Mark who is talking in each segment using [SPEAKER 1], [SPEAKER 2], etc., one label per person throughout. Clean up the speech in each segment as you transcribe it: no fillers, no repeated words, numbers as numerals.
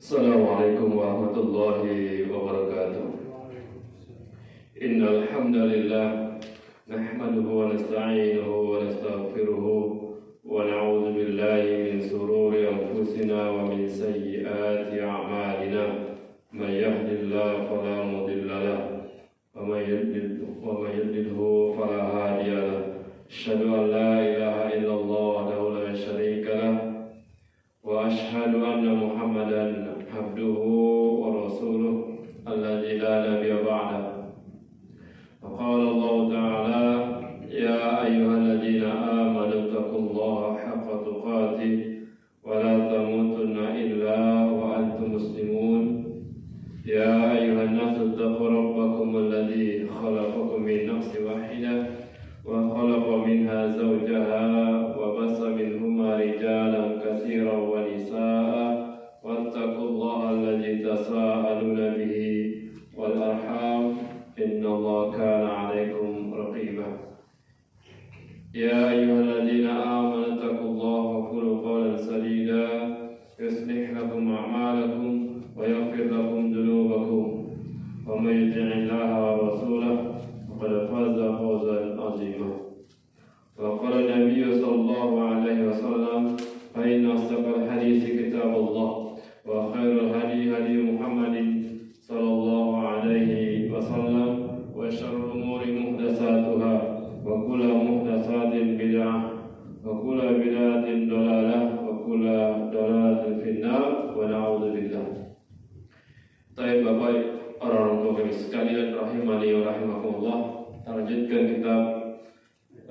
[SPEAKER 1] Assalamualaikum warahmatullahi wabarakatuh. Innal hamdalillah nahmaduhu wa nasta'inuhu wa nastaghfiruhu wa na'udzu billahi min shururi anfusina wa min sayyiati a'malina. May yahdihillahu fala mudilla lahu wa may yudlilhu fala hadiya lahu. Asyhadu an la ilaha illallah wahdahu la syarika lahu wa asyhadu anna Muhammadan abduhu wa rasuluh alladzi la nabiyya ba'dahu. Qala Allah Ta'ala ya ayyuhalladzina amanu taqullaha haqqa tuqatih wa la tamutunna illa wa antum muslimun. Ya ayyuhan nasu taqu rabbakum alladzi khalaqakum min nafsin wahidah wa khalaqa minha zawjaha wa bassa minhuma rijalan katsiran wa nisaa'a wattaqullaha alladzi tasaaluna bihi wal arham innallaha kana 'alaikum raqiba. Ya ayyuhalladzina amanu taqullaha wa qulu qawlan sadida yuslih lakum a'malakum wa yaghfir lakum dhunubakum wa may yuti'illaha wa rasulahu faqad faza fawzan 'azima. Wa qala an-nabiyyu sallallahu alaihi wasallam fa inna asdaqal hadithi kitabullah wa khairul hadi hadi Muhammadin sallallahu alaihi wasallam wa syarrul umuri muhdatsatuha wa kullu muhdatsatin bid'ah wa kullu bid'atin dhalalah wa kullu dhalalatin finnar wa na'udzu billah. Baik Bapak orang tua kami sekalian rahimani wa rahimakumullah, lanjutkan kitab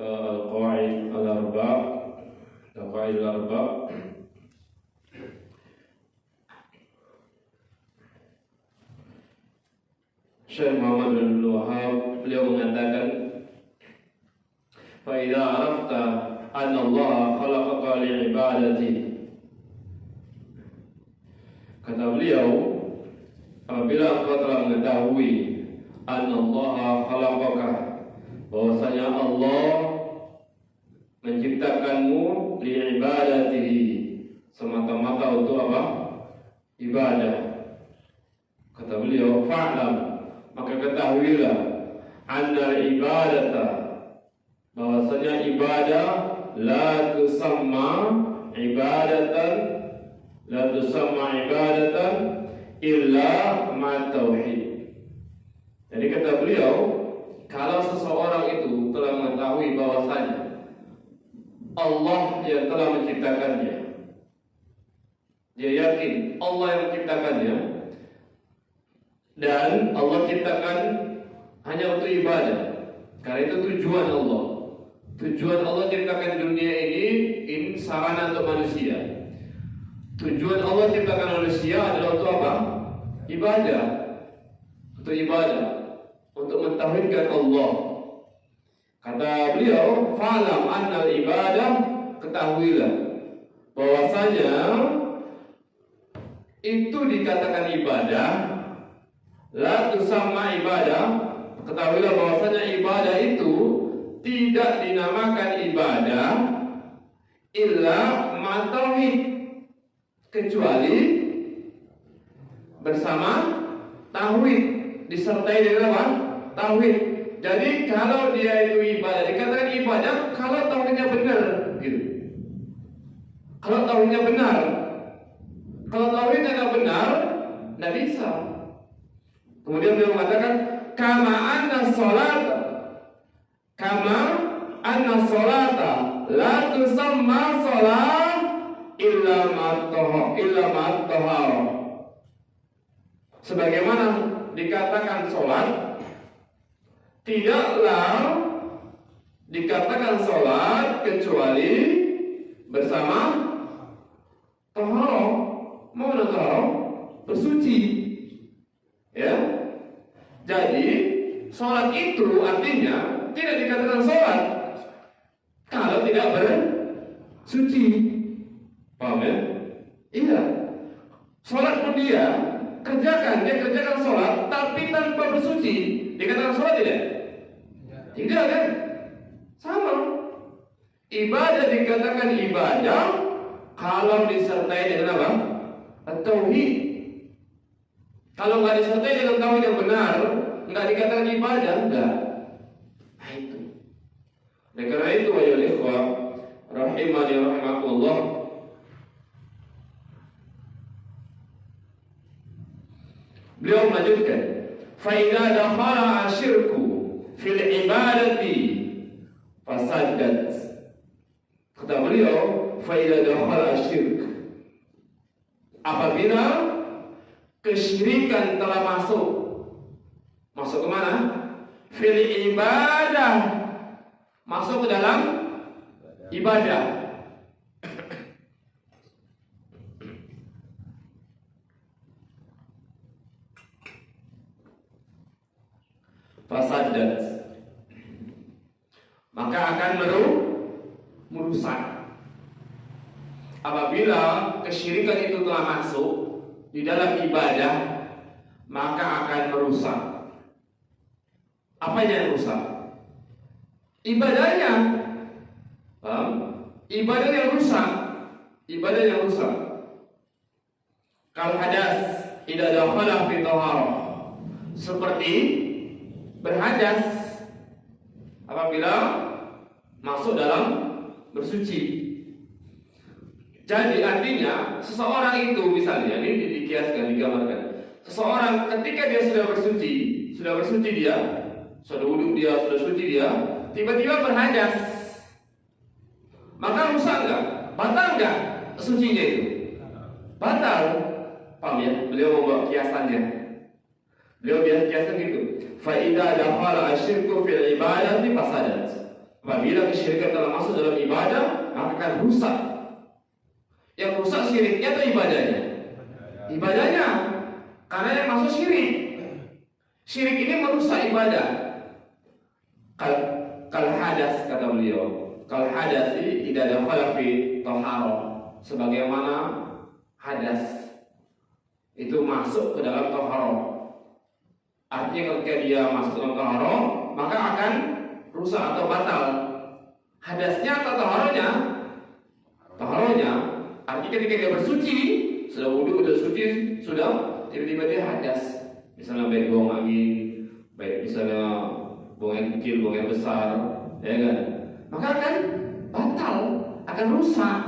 [SPEAKER 1] Al-Qawaid Al-Arba'. Al-Qawaid Al-Arba' Syekh Muhammad bin Wahab beliau mengatakan, fa idza arafta anna Allah khalaqaka li'ibadati. Kata beliau, apabila engkau telah mengetahui anna Allah khalaqaka, bahwasanya Allah menciptakanmu li'ibadatihi, semata-mata untuk apa? Ibadah. Kata beliau, fa'lam, maka ketahuilah anna ibadata, bahwasanya ibadah la tusamma ibadatan illa ma tauhid. Jadi kata beliau, kalau seseorang itu telah mengetahui bahwasanya Allah yang telah menciptakannya, dia yakin Allah yang menciptakannya, dan Allah ciptakan hanya untuk ibadah. Karena itu tujuan Allah. Tujuan Allah ciptakan dunia ini sarana untuk manusia. Tujuan Allah ciptakan manusia adalah untuk apa? Ibadah. Untuk ibadah, untuk mentauhidkan Allah. Kata beliau, fa'lam annal ibadah, ketahuilah bahwasanya itu dikatakan ibadah, la tusamma ibadah, ketahuilah bahwasanya ibadah itu tidak dinamakan ibadah illa ma tauhid, kecuali bersama tauhid, disertai dengan apa? Tauhid. Jadi kalau dia itu ibadah, dikatakan ibadah kalau tauhidnya benar, gitu. Kalau tauhidnya benar, kalau tauhidnya tidak benar, tidak bisa. Kemudian beliau mengatakan, kama anna salata la tusamma salat illa ma tahara. Sebagaimana dikatakan salat tidaklah dikatakan salat kecuali bersama taharah. Mana taharah? Bersuci. Ya. Jadi salat itu artinya tidak dikatakan salat kalau tidak bersuci. Paham ya? Iya. Salat pun dia kerjakan salat tapi tanpa bersuci, dikatakan salat tidak? Tidak kan? Sama. Ibadah dikatakan ibadah kalau disertai dengan apa? Tauhid. Kalau nggak disertai dengan tauhid yang benar, nggak dikatakan ibadah, enggak. Nah itu. Oleh karena itu, wahai ikhwah, rahimani rahimakumullah, beliau melanjutkan, fa idza dakhala asyirku fil ibadati fasaddat. Kata beliau, fa idza dakhala asyirk, apabila kesyirikan telah masuk ke mana? Fil ibadah, masuk ke dalam ibadah. Fasadat, maka akan merusak. Apabila kesyirikan itu telah masuk di dalam ibadah, maka akan merusak. Apa yang rusak? Ibadahnya. Paham? Ibadah yang rusak. Ibadah yang rusak. Kal hadas idza dakhala fi taharah, seperti berhadas apabila masuk dalam bersuci. Jadi artinya seseorang itu, misalnya ini dikiaskan, digambarkan, seseorang ketika dia sudah bersuci dia, sudah wudhu dia, sudah suci dia, tiba-tiba berhadas, maka rusak enggak? Batal enggak sucinya itu? Batal. Paham ya? Beliau membawa kiasannya. Beliau biasa kiasan gitu. Fa idza dakhala asyirku fil ibadati fasadat. Apabila kesyirikan telah masuk dalam ibadah, maka akan rusak. Yang rusak syiriknya atau ibadahnya? Ibadahnya. Karena yang masuk syirik. Syirik ini merusak ibadah. Kal hadas, kata beliau. Kal hadasi idza dakhala fi taharah. Sebagaimana hadas itu masuk ke dalam taharah. Artinya ketika dia masuk dalam taharah, maka akan rusak atau batal. Hadasnya atau taharahnya? Taharahnya. Artinya ketika dia bersuci, sudah wudhu, sudah suci, sudah tiba-tiba dia hadas. Misalnya baik buang angin, baik misalnya buang yang kecil, buang yang besar, ya kan? Maka akan batal, akan rusak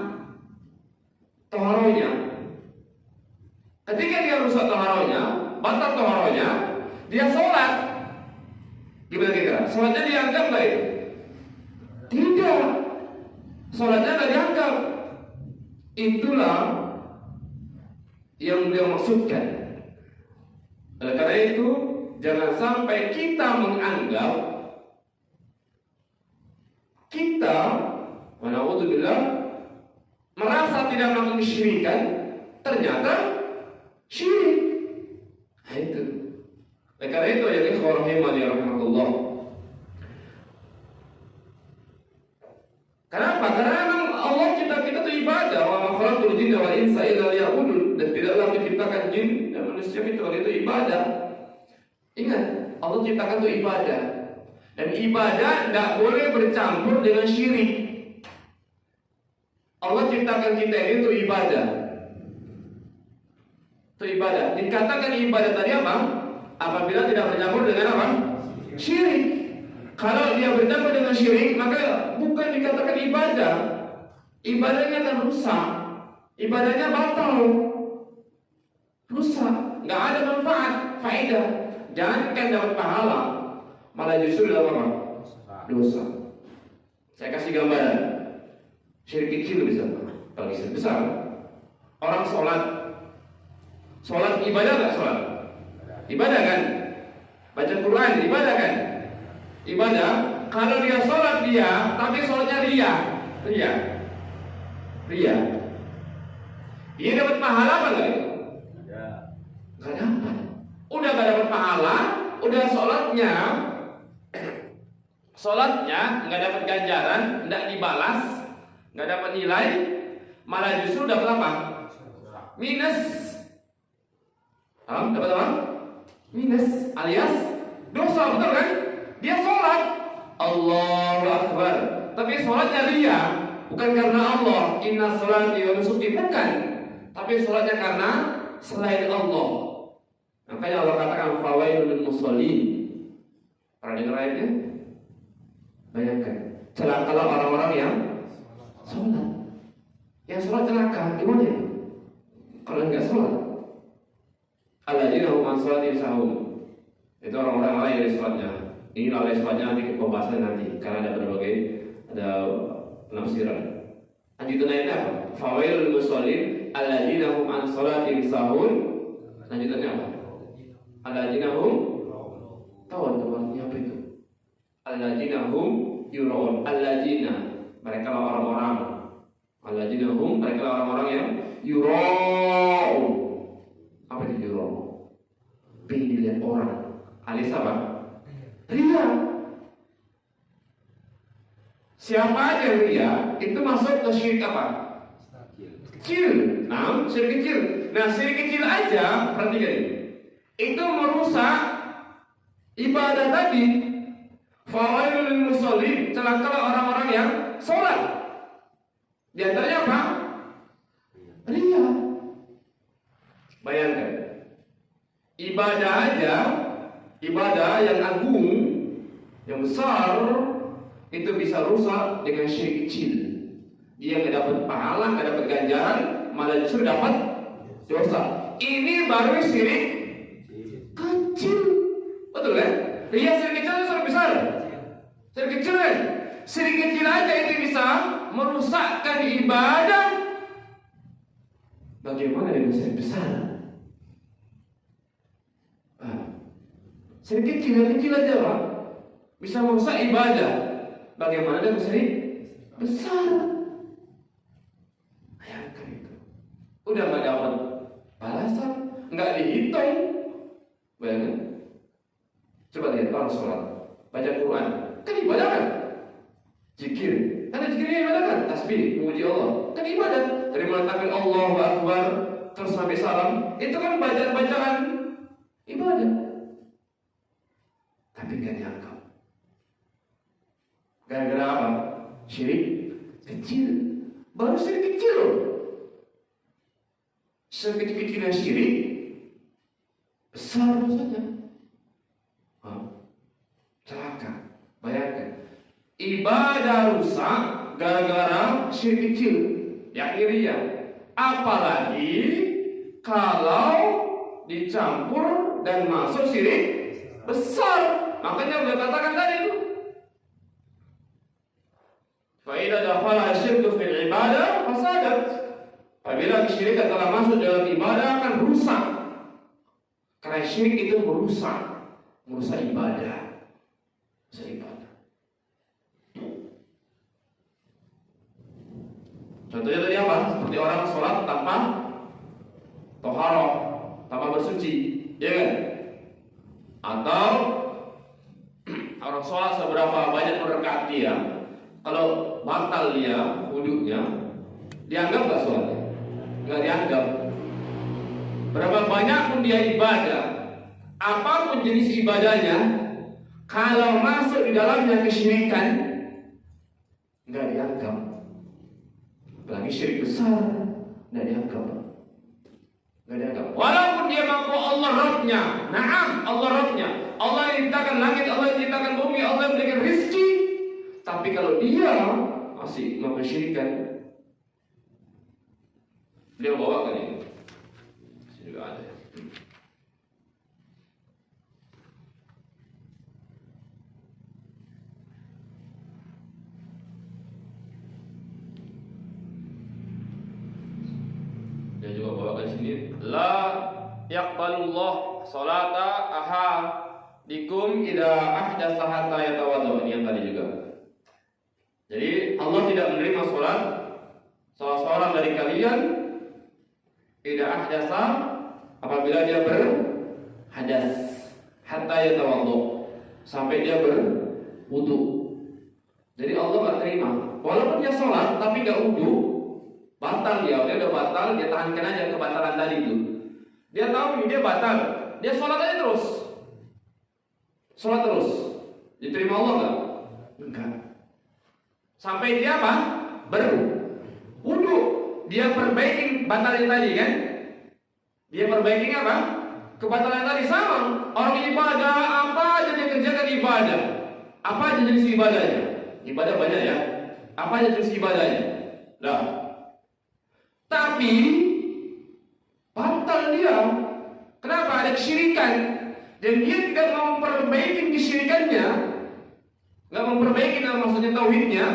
[SPEAKER 1] taharahnya. Ketika dia rusak taharahnya, batal taharahnya, dia sholat, gimana kira? Sholatnya dianggap nggak itu? Tidak, sholatnya nggak dianggap. Itulah yang beliau maksudkan. Oleh karena itu, jangan sampai kita menganggap kita, wala'udzubillah, merasa tidak melakukan kesyirikan, ternyata syirik. Nah itu. Oleh karena itu, ya ikhwah rahimani rahimakumullah. Kenapa? Karena memang Allah cipta kita itu ibadah. Wa ma khalaqtul jinna wal insa illa liya'budun. Dan tidaklah diciptakan jin dan manusia kecuali itu ibadah. Ingat, Allah ciptakan itu ibadah. Dan ibadah tidak boleh bercampur dengan syirik. Allah ciptakan kita ini itu ibadah. Itu ibadah. Dikatakan ibadah tadi apa? Apabila tidak bercampur dengan apa? Syirik. Kalau dia bercampur dengan syirik, maka bukan dikatakan ibadah. Ibadahnya akan rusak. Ibadahnya batal. Rusak. Nggak ada manfaat, faedah. Jangankan dapat pahala, malah justru dapat apa? Dosa. Saya kasih gambaran. Syirik kecil bisa, bagi syirik besar. Orang sholat ibadah nggak sholat? Ibadah kan? Baca Quran ibadah kan? Ibadah. Kalau dia sholat tapi sholatnya ria. Dia dapat pahala apa enggak? Nggak dapat. Udah gak dapat pahala, udah sholatnya nggak dapat ganjaran, nggak dibalas, nggak dapat nilai, malah justru dapat apa? Minus. Dapat apa? Minus, alias dosa, betul kan? Dia sholat, Allahu Akbar, tapi sholatnya ria, bukan karena Allah. Inna sholati wa nusuki, bukan, tapi sholatnya karena selain Allah. Makanya Allah katakan fawailul lil musallin. Pernah dengar ayatnya? Bayangkan, celakalah orang-orang yang sholat. Yang sholat celaka, gimana itu? Kalau enggak sholat, alladzina hum an sholatihim sahun. Itu orang-orang lalai dari sholatnya. Ini lalai sholatnya nanti pembahasan nanti, karena ada berbagai penafsiran. Lanjutan ayatnya apa? Fawailul lil musallin alladzina hum an sholatihim sahun. Lanjutannya apa? Alladzina hum, tahu artinya apa itu? Alladzina hum yuraun. Alladzina, mereka lah orang-orang. Alladzina hum, mereka lah orang-orang yang yuraun. Apa itu yuraun? Pengen dilihat orang. Alias apa? Ria. Siapa aja ria, itu masuk ke syirik apa? Kecil. Nah, syirik kecil. Nah, syirik kecil aja, perhatikan ini. Itu merusak ibadah tadi. Fawailul lil musallin, celakalah orang-orang yang sholat. Di antaranya apa? Ria. Bayangkan, ibadah aja, ibadah yang agung, yang besar, itu bisa rusak dengan syirik kecil. Dia nggak dapat pahala, nggak dapat ganjaran, malah justru dapat dosa. Ini baru syirik kecil, betul kan? Ria syirik kecil atau syirik besar? Syirik kecil kan? Syirik kecil aja itu bisa merusakkan ibadah. Bagaimana dengan syirik besar? Syirik kecil aja Pak, bisa merusak ibadah. Bagaimana dengan syirik besar? Bayangkan itu. Udah nggak dapat balasan, nggak dihitung. Bayangkan. Coba lihat orang sholat, baca Quran, kan ibadah kan? Zikir, kan zikirnya ibadah kan? Tasbih, memuji Allah, kan ibadah. Dari menetapkan Allahu Akbar terus sampai salam, itu kan bacaan-bacaan ibadah. Tapi nggak dianggap. Gara-gara apa? Syirik kecil. Baru syirik kecil loh. Sekecil-kecilnya syirik besar dosanya. Celaka. Bayangkan, ibadah rusak gara-gara syirik kecil, yakni ria. Apalagi kalau dicampur dan masuk syirik besar. Makanya beliau katakan tadi itu, fa idza dakhala asyirku fil ibadah fasadat. Apabila kesyirikan telah masuk dalam ibadah akan rusak. Karena syirik itu merusak ibadah. Contohnya tadi apa? Seperti orang sholat tanpa toharoh, tanpa bersuci, ya kan? Atau orang sholat seberapa banyak rakaat dia, kalau batal dia wudunya, dianggap nggak sholatnya? Nggak dianggap. Berapa banyak pun dia ibadah, apapun jenis ibadahnya, kalau masuk di dalamnya kesyirikan, nggak dianggap. Apalagi syirik besar, nggak dianggap. Walaupun dia mengaku Allah Rabbnya, naam Allah Rabbnya, Allah yang menciptakan langit, Allah yang menciptakan bumi, Allah yang memberikan rezeki, tapi kalau dia masih mensyirikkan, dia bawakan ini. Sini juga ada. Dia juga bawakan sini. La yaqbalullah salata ahadikum idza ahdatsa hatta yatawadda. Ini yang tadi juga. Jadi Allah tidak menerima salat salah seorang dari kalian idza ahdatsa, apabila dia berhadas, hatta yatawadda, sampai dia berwudu. Jadi Allah enggak terima. Walaupun dia salat tapi enggak wudu, batal dia udah batal, dia tahankan aja kebatalan tadi itu. Dia tahu ini dia batal, dia sholat aja terus, sholat terus, diterima Allah nggak? Enggak. Sampai dia apa? Berwudu, dia perbaiki batalnya tadi kan? Dia perbaiki apa? Kebatalan tadi sama. Orang ibadah apa aja dia kerjakan ibadah. Apa aja jenis ibadahnya? Ibadah banyak ya. Apa aja jenis ibadahnya? Nah, tapi batal dia. Kenapa? Ada kesyirikan. Dan dia tidak memperbaiki kesyirikannya, nggak memperbaiki maksudnya tauhidnya,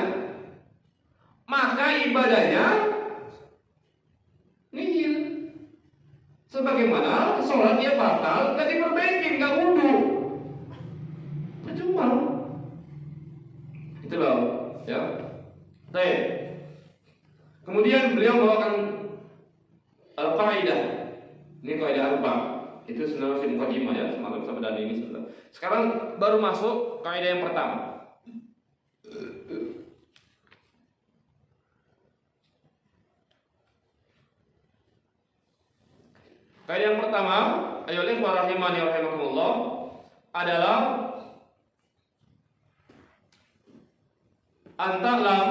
[SPEAKER 1] maka ibadahnya nihil. Sebagaimana sholatnya batal, nggak diperbaiki, nggak wudu, percuma. Itu loh, ya. Baik. Kemudian beliau bawakan al-qaidah. Ini kaidah arba'ah. Itu sebenarnya masih mukadimah ya, semalam sampai dan ini sebenarnya. Sekarang baru masuk kaidah yang pertama. Kaidah yang pertama, ayolah wa rahimani wa rahimakumullah, adalah anta'lam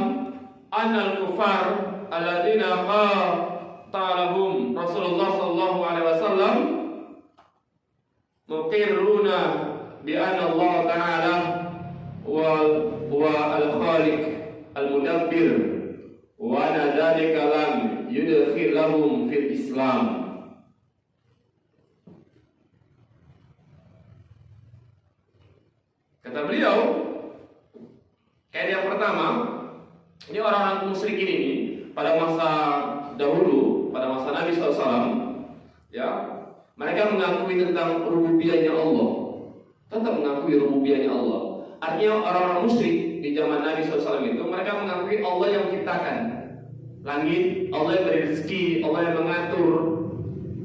[SPEAKER 1] annal kufar alladzina qatalahum Rasulullah sallallahu alaihi wasallam muqirruna bi anna Allah ta'ala wa al-khaliq al-mudabbir wa anna dzalika lam yudkhilahum fil Islam. Kata beliau, kaidah yang pertama, ini orang-orang musyrikin ini pada masa dahulu, pada masa Nabi SAW, ya, mereka mengakui tentang rububiyahnya Allah, tetap mengakui rububiyahnya Allah. Artinya orang-orang musyrik di zaman Nabi SAW itu mereka mengakui Allah yang menciptakan langit, Allah yang beri rezeki, Allah yang mengatur,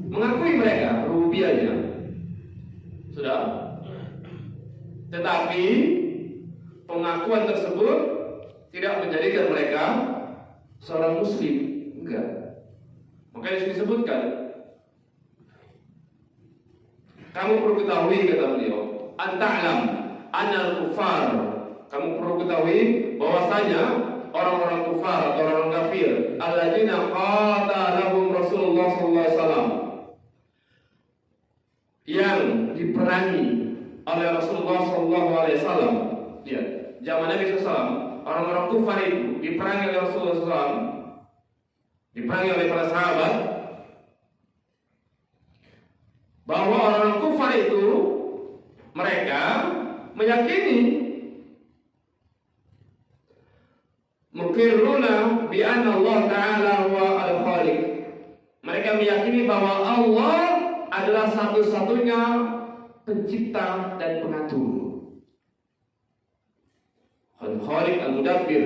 [SPEAKER 1] mengakui mereka rububiyahnya. Sudah. Tetapi pengakuan tersebut tidak menjadikan mereka seorang muslim, enggak. Makanya disebutkan, kamu perlu ketahui, kata beliau, anta'lam anal kufar, kamu perlu ketahui bahwasanya orang-orang kufar atau orang kafir alladzina qatalahum Rasulullah sallallahu alaihi wasallam, yang diperangi oleh Rasulullah sallallahu alaihi wasallam. Ya, zaman Nabi SAW, orang-orang kufar itu diperangi oleh Rasulullah SAW, diperangi oleh para sahabat. Bahwa orang kufar itu mereka meyakini mukirruna bi anna Allah Ta'ala wa al-khaliq. Mereka meyakini bahwa Allah adalah satu-satunya pencipta dan pengatur. Al-khaliq al-mudabbir.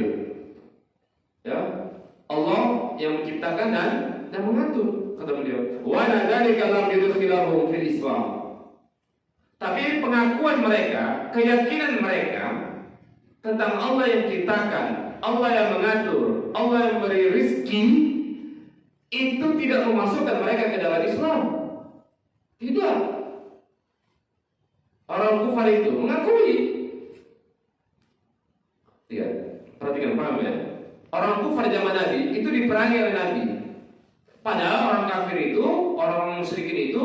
[SPEAKER 1] Ya, Allah yang menciptakan dan mengatur, kata beliau. Wa nadzalika lam yudkhilahum fil Islam. Tapi pengakuan mereka, keyakinan mereka tentang Allah yang menciptakan, Allah yang mengatur, Allah yang memberi rezeki, itu tidak memasukkan mereka ke dalam Islam. Tidak. Orang kufar itu mengakui. Ya, perhatikan, paham ya? Orang kufar zaman Nabi itu diperangi oleh Nabi. Padahal orang kafir itu, orang musyrikin itu,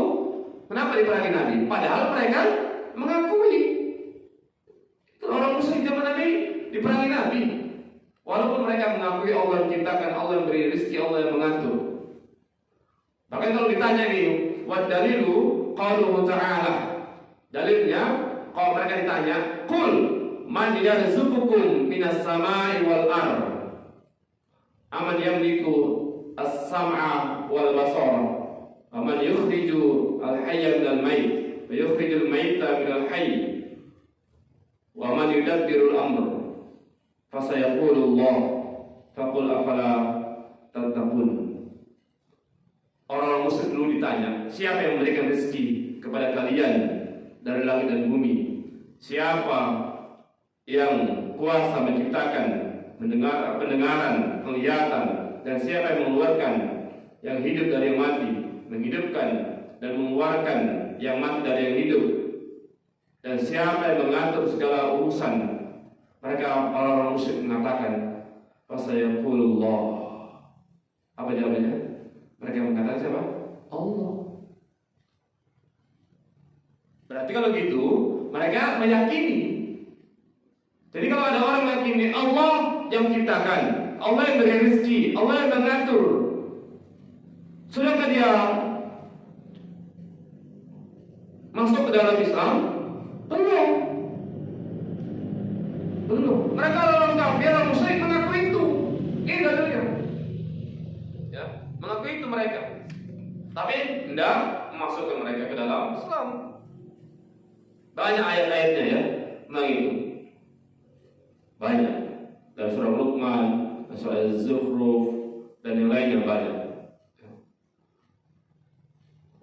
[SPEAKER 1] kenapa diperangi Nabi? Padahal mereka mengakui. Orang musyrik zaman Nabi diperangi Nabi. Walaupun mereka mengakui Allah yang menciptakan, Allah yang beri rezeki, Allah yang mengatur. Bahkan kalau ditanya nih, wa dalilu qauluhu ta'ala. Dalilnya, kalau mereka ditanya, qul man yarzuqukum minas samai wal ardh. Aman yamliku as-sam'a wal basara. Aman yukhriju al-hayya minal mayt wa yukhrijul mayta minal hayy. Wa man yudabbirul amr. Fasayaqulu Allah. Faqul afala tattaqun. Orang musyrik dulu ditanya, siapa yang memberikan rezeki kepada kalian dari langit dan bumi? Siapa yang kuasa menciptakan pendengaran, penglihatan, dan siapa yang mengeluarkan yang hidup dari yang mati, menghidupkan dan mengeluarkan yang mati dari yang hidup, dan siapa yang mengatur segala urusan? Mereka orang-orang musyrik mengatakan, fasayaqulullah. Apa jawabannya? Mereka mengatakan siapa? Allah.
[SPEAKER 2] Berarti kalau gitu mereka meyakini. Jadi kalau ada orang meyakini Allah yang menciptakan, Allah yang beri rezeki, Allah yang mengatur, sudahkah dia masuk ke dalam Islam? Belum. Mereka orang kafir, orang musyrik mengaku itu. Ini dalilnya. Ya, mengaku itu mereka. Tapi tidak memasukkan mereka ke dalam Islam. Banyak ayat-ayatnya ya, tentang itu. Banyak. Dalam surah Luqman, surah Az-Zukhruf, dan yang lainnya banyak.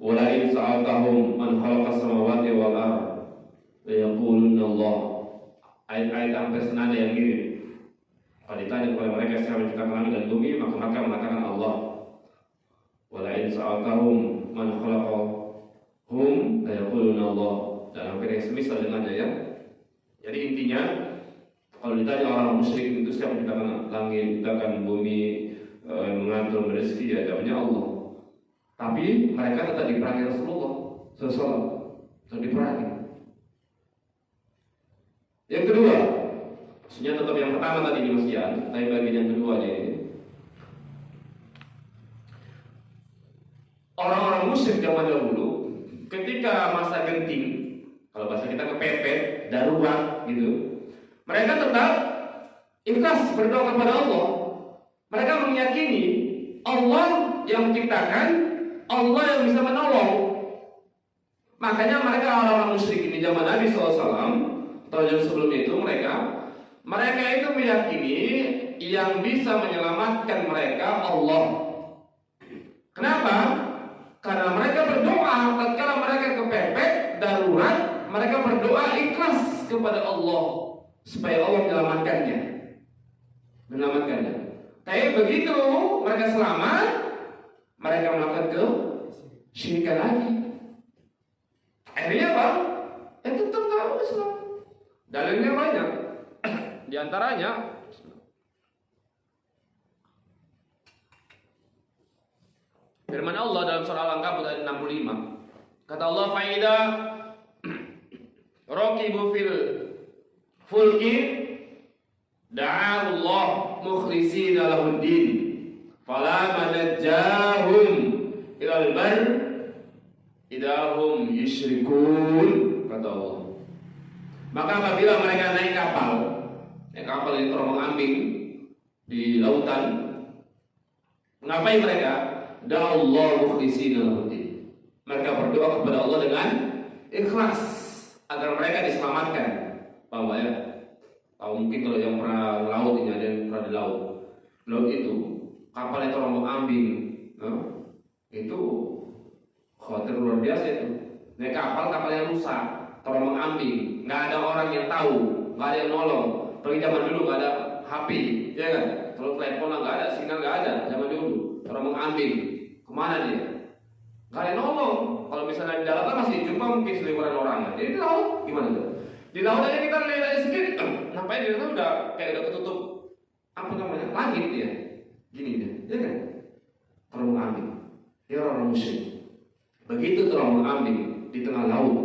[SPEAKER 2] Wala in sa'altahum man khalaqas samawati wal ardh la yaqulunna Allah. Ayat-ayat hampir senada yang mirip. Kalau ditanya kepada mereka siapa yang menciptakan langit dan bumi, maka mereka mengatakan Allah. Wala in sa'altahum man khalaqahum la yaqulunna Allah. Dan hampir yang semisal dengannya ya. Jadi intinya kalau ditanya orang musyrik itu siapa yang menciptakan langit, menciptakan bumi, mengatur rezeki, ya jawabnya Allah. Tapi mereka tetap diperangi Rasulullah SAW, tetap diperangi. Yang kedua, maksudnya tetap yang pertama tadi di masjidan, tapi bagian yang kedua ini, orang-orang musyrik zaman dahulu, ketika masa genting, kalau bahasa kita kepepet, darurat gitu, mereka tetap ikhlas berdoa kepada Allah. Mereka meyakini Allah yang menciptakan, Allah yang bisa menolong. Makanya mereka orang-orang musyrik di zaman Nabi SAW atau jauh sebelum itu mereka itu meyakini yang bisa menyelamatkan mereka Allah. Kenapa? Karena mereka berdoa tatkala mereka kepepet darurat, mereka berdoa ikhlas kepada Allah supaya Allah menyelamatkannya. Tapi begitu mereka selamat, mereka melakukan kesyirikan lagi. Akhirnya apa? Itu tetap Islam. Dalilnya banyak. Di antaranya firman Allah dalam surah Al-Ankabut ayat 65. Kata Allah, "Faida raqibu fil fulki da'a Allah mukhlishina lahuddin falamma najjahum ilal bar idahum yusyrikun." Kata Allah, maka apabila mereka naik kapal itu terombang-ambing di lautan, mengapain mereka? Da'allahu mukhlishina lahuddin. Mereka berdoa kepada Allah dengan ikhlas agar mereka diselamatkan. Paham ya? Tahu mungkin kalau yang pernah laut ini, ada yang pernah di laut. Laut itu kapal yang terombang-ambing, itu khawatir luar biasa itu. Naik kapal yang rusak, terombang-ambing, nggak ada orang yang tahu, nggak ada yang nolong. Bagi zaman dulu nggak ada HP, ya kan? Kalau telepon nggak ada, sinyal nggak ada. Zaman dulu terombang-ambing, kemana dia? Nggak ada yang nolong. Kalau misalnya di daratan masih jumpa mungkin seliweran orang. Jadi di laut gimana tuh? Di laut aja kita lihat aja sedikit, nampaknya di sana udah kayak udah ketutup apa namanya langit dia, gini dia, ya kan? Terombang-ambing, dia orang musyrik. Begitu terombang-ambing di tengah laut,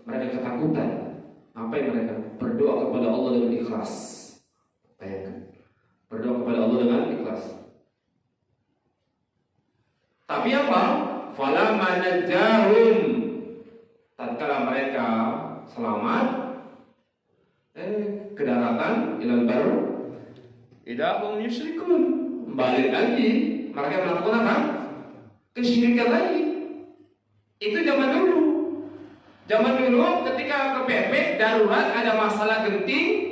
[SPEAKER 2] mereka ketakutan. Apa yang mereka berdoa kepada Allah dengan ikhlas. Bayangkan, berdoa kepada Allah dengan ikhlas. Tapi apa? Falamma najjahum, tatkala mereka selamat ke daratan ilal bar idahum yusyrikun, balik lagi mereka melakukan apa? Kesyirikan lagi. Itu zaman dulu. Zaman dulu ketika kepepet darurat, ada masalah genting,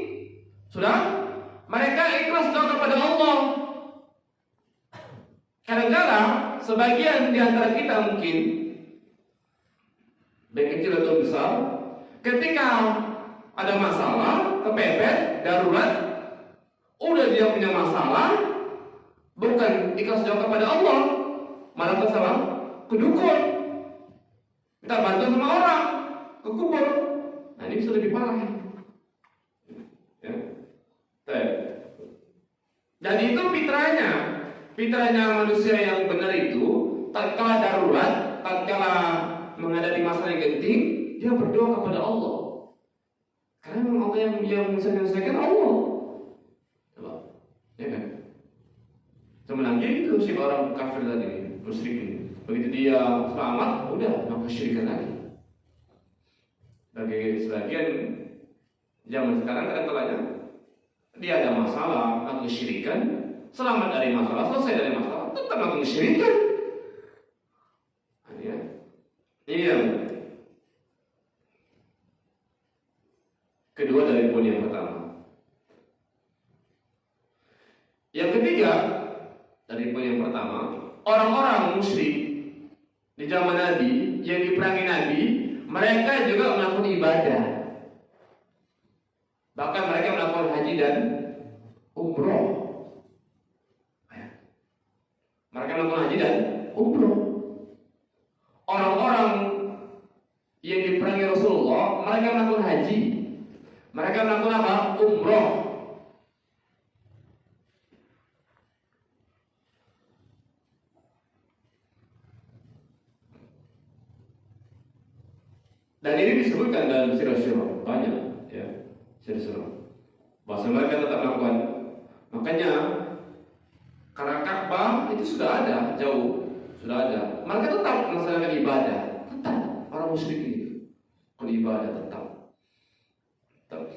[SPEAKER 2] sudah mereka ikhlas doa kepada Allah. Kadang-kadang sebagian di antara kita mungkin baik kecil atau besar, ketika ada masalah, kepepet, darurat, udah dia punya masalah, bukan ikhlas doa kepada Allah, malah ke sama ke dukun, minta bantu sama orang, ke kubur. Nah ini bisa lebih parah. Ya. Dan itu fitrahnya manusia yang benar itu, tatkala darurat, tatkala menghadapi masalah yang genting, dia berdoa kepada Allah. Karena memang Allah yang menyelesaikan Allah. Coba, ya kan? Sebenarnya itu si orang kafir tadi, musyrik ini. Begitu dia selamat, udah nggak kesyirikan lagi. Bagi sebagian zaman sekarang kadang-kadang dia ada masalah, aku kesyirikan, selamat dari masalah, selesai dari masalah, tetap aku kesyirikan. Ya. Ini yang kedua dari poin yang pertama. Yang ketiga dari poin yang pertama, orang-orang musyrik di zaman Nabi yang diperangi Nabi, mereka juga melakukan ibadah. Bahkan mereka melakukan haji dan umroh. Mereka melakukan haji dan umroh. Orang-orang yang diperangi Rasulullah, mereka melakukan haji. Mereka melakukan apa? Umroh. Dan ini disebutkan dalam sirah-sirah banyak, ya, sirah-sirah. Bahasa mereka tetap melakukan. Makanya karena Ka'bah itu sudah ada jauh, sudah ada. Mereka tetap melaksanakan ibadah, tetap orang musyrik itu beribadah tetap.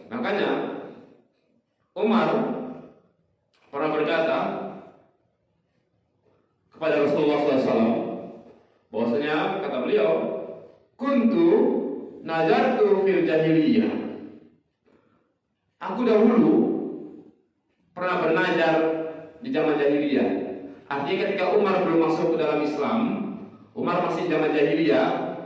[SPEAKER 2] Makanya Umar pernah berkata kepada Rasulullah SAW, bahwasanya kata beliau, kuntu nazartu fil jahiliyah. Aku dahulu pernah bernazar di zaman jahiliyah. Artinya ketika Umar belum masuk ke dalam Islam, Umar masih zaman jahiliyah,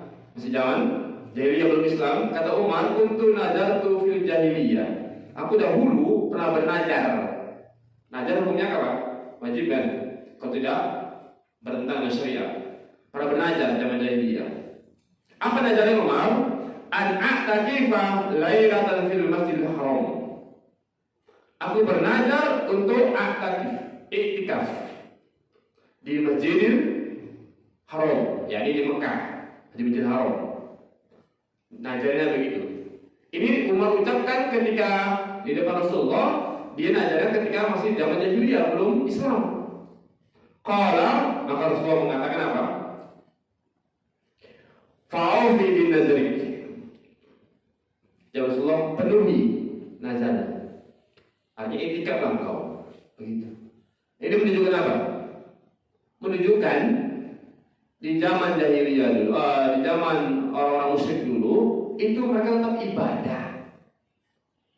[SPEAKER 2] belum Islam. Kata Umar, kuntu nazartu fil jahiliyah. Aku dahulu pernah bernazar. Nazar hukumnya apa? Wajib kan? Kalau tidak bertentangan dengan syariat. Pernah bernazar zaman jahiliyah. Apa nazarnya Umar? An a'takifa lailatan fil Masjidil Haram. Aku bernazar untuk i'tikaf di Masjidil Haram, yakni di Mekah, di Masjidil Haram. Nazarnya begitu. Ini Umar ucapkan ketika di depan Rasulullah. Dia nazarnya ketika masih zaman jahiliyah, belum Islam. Qala, maka Rasulullah mengatakan apa? Fa'ufi bin nazrik. Ya Rasulullah, penuhi nazar. Artinya i'tikaflah engkau. Begitu. Ini menunjukkan apa? Menunjukkan di zaman jahiliyah dulu, di zaman orang-orang musyrik dulu, itu mereka tetap ibadah.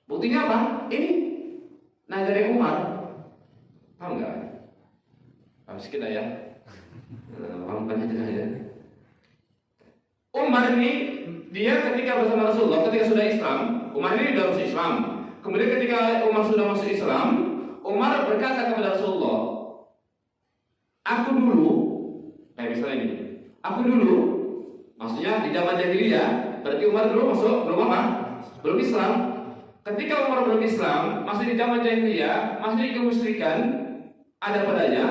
[SPEAKER 2] Buktinya apa? Ini nazar Umar. Paham nggak? Paham sedikit ya? Paham kan ya? Umar ini dia ketika bersama Rasulullah, ketika sudah Islam, Umar ini sudah masuk Islam. Kemudian ketika Umar sudah masuk Islam, Umar berkata kepada Rasulullah, aku dulu, kayak misalnya ini, aku dulu, maksudnya di zaman jahiliyah, berarti Umar dulu masuk belum apa? Belum Islam. Ketika Umar belum Islam, masih di zaman jahiliyah, masih di kemusyrikan, ada padanya,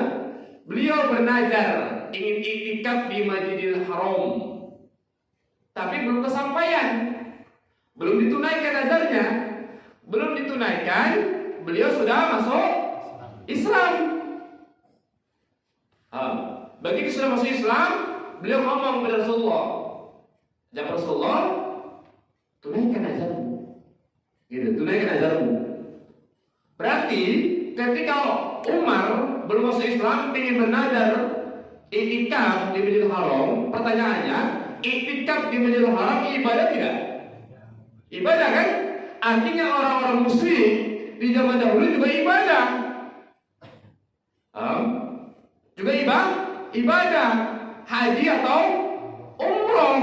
[SPEAKER 2] beliau bernazar ingin i'tikaf di Masjidil Haram, tapi belum kesampaian, belum ditunaikan nazarnya, belum ditunaikan, beliau sudah masuk Islam. Begitu sudah masuk Islam, beliau ngomong kepada Rasulullah, "Ya Rasulullah, tunaikan nazarmu." Gitu, tunaikan nazarmu. Berarti ketika Umar belum masuk Islam ingin bernazar i'tikaf di Masjidil Haram, pertanyaannya, i'tikaf di Masjidil Haram ibadah tidak? Ibadah kan? Artinya orang-orang musyrik di zaman dahulu juga ibadah. Juga ibadah haji atau umroh.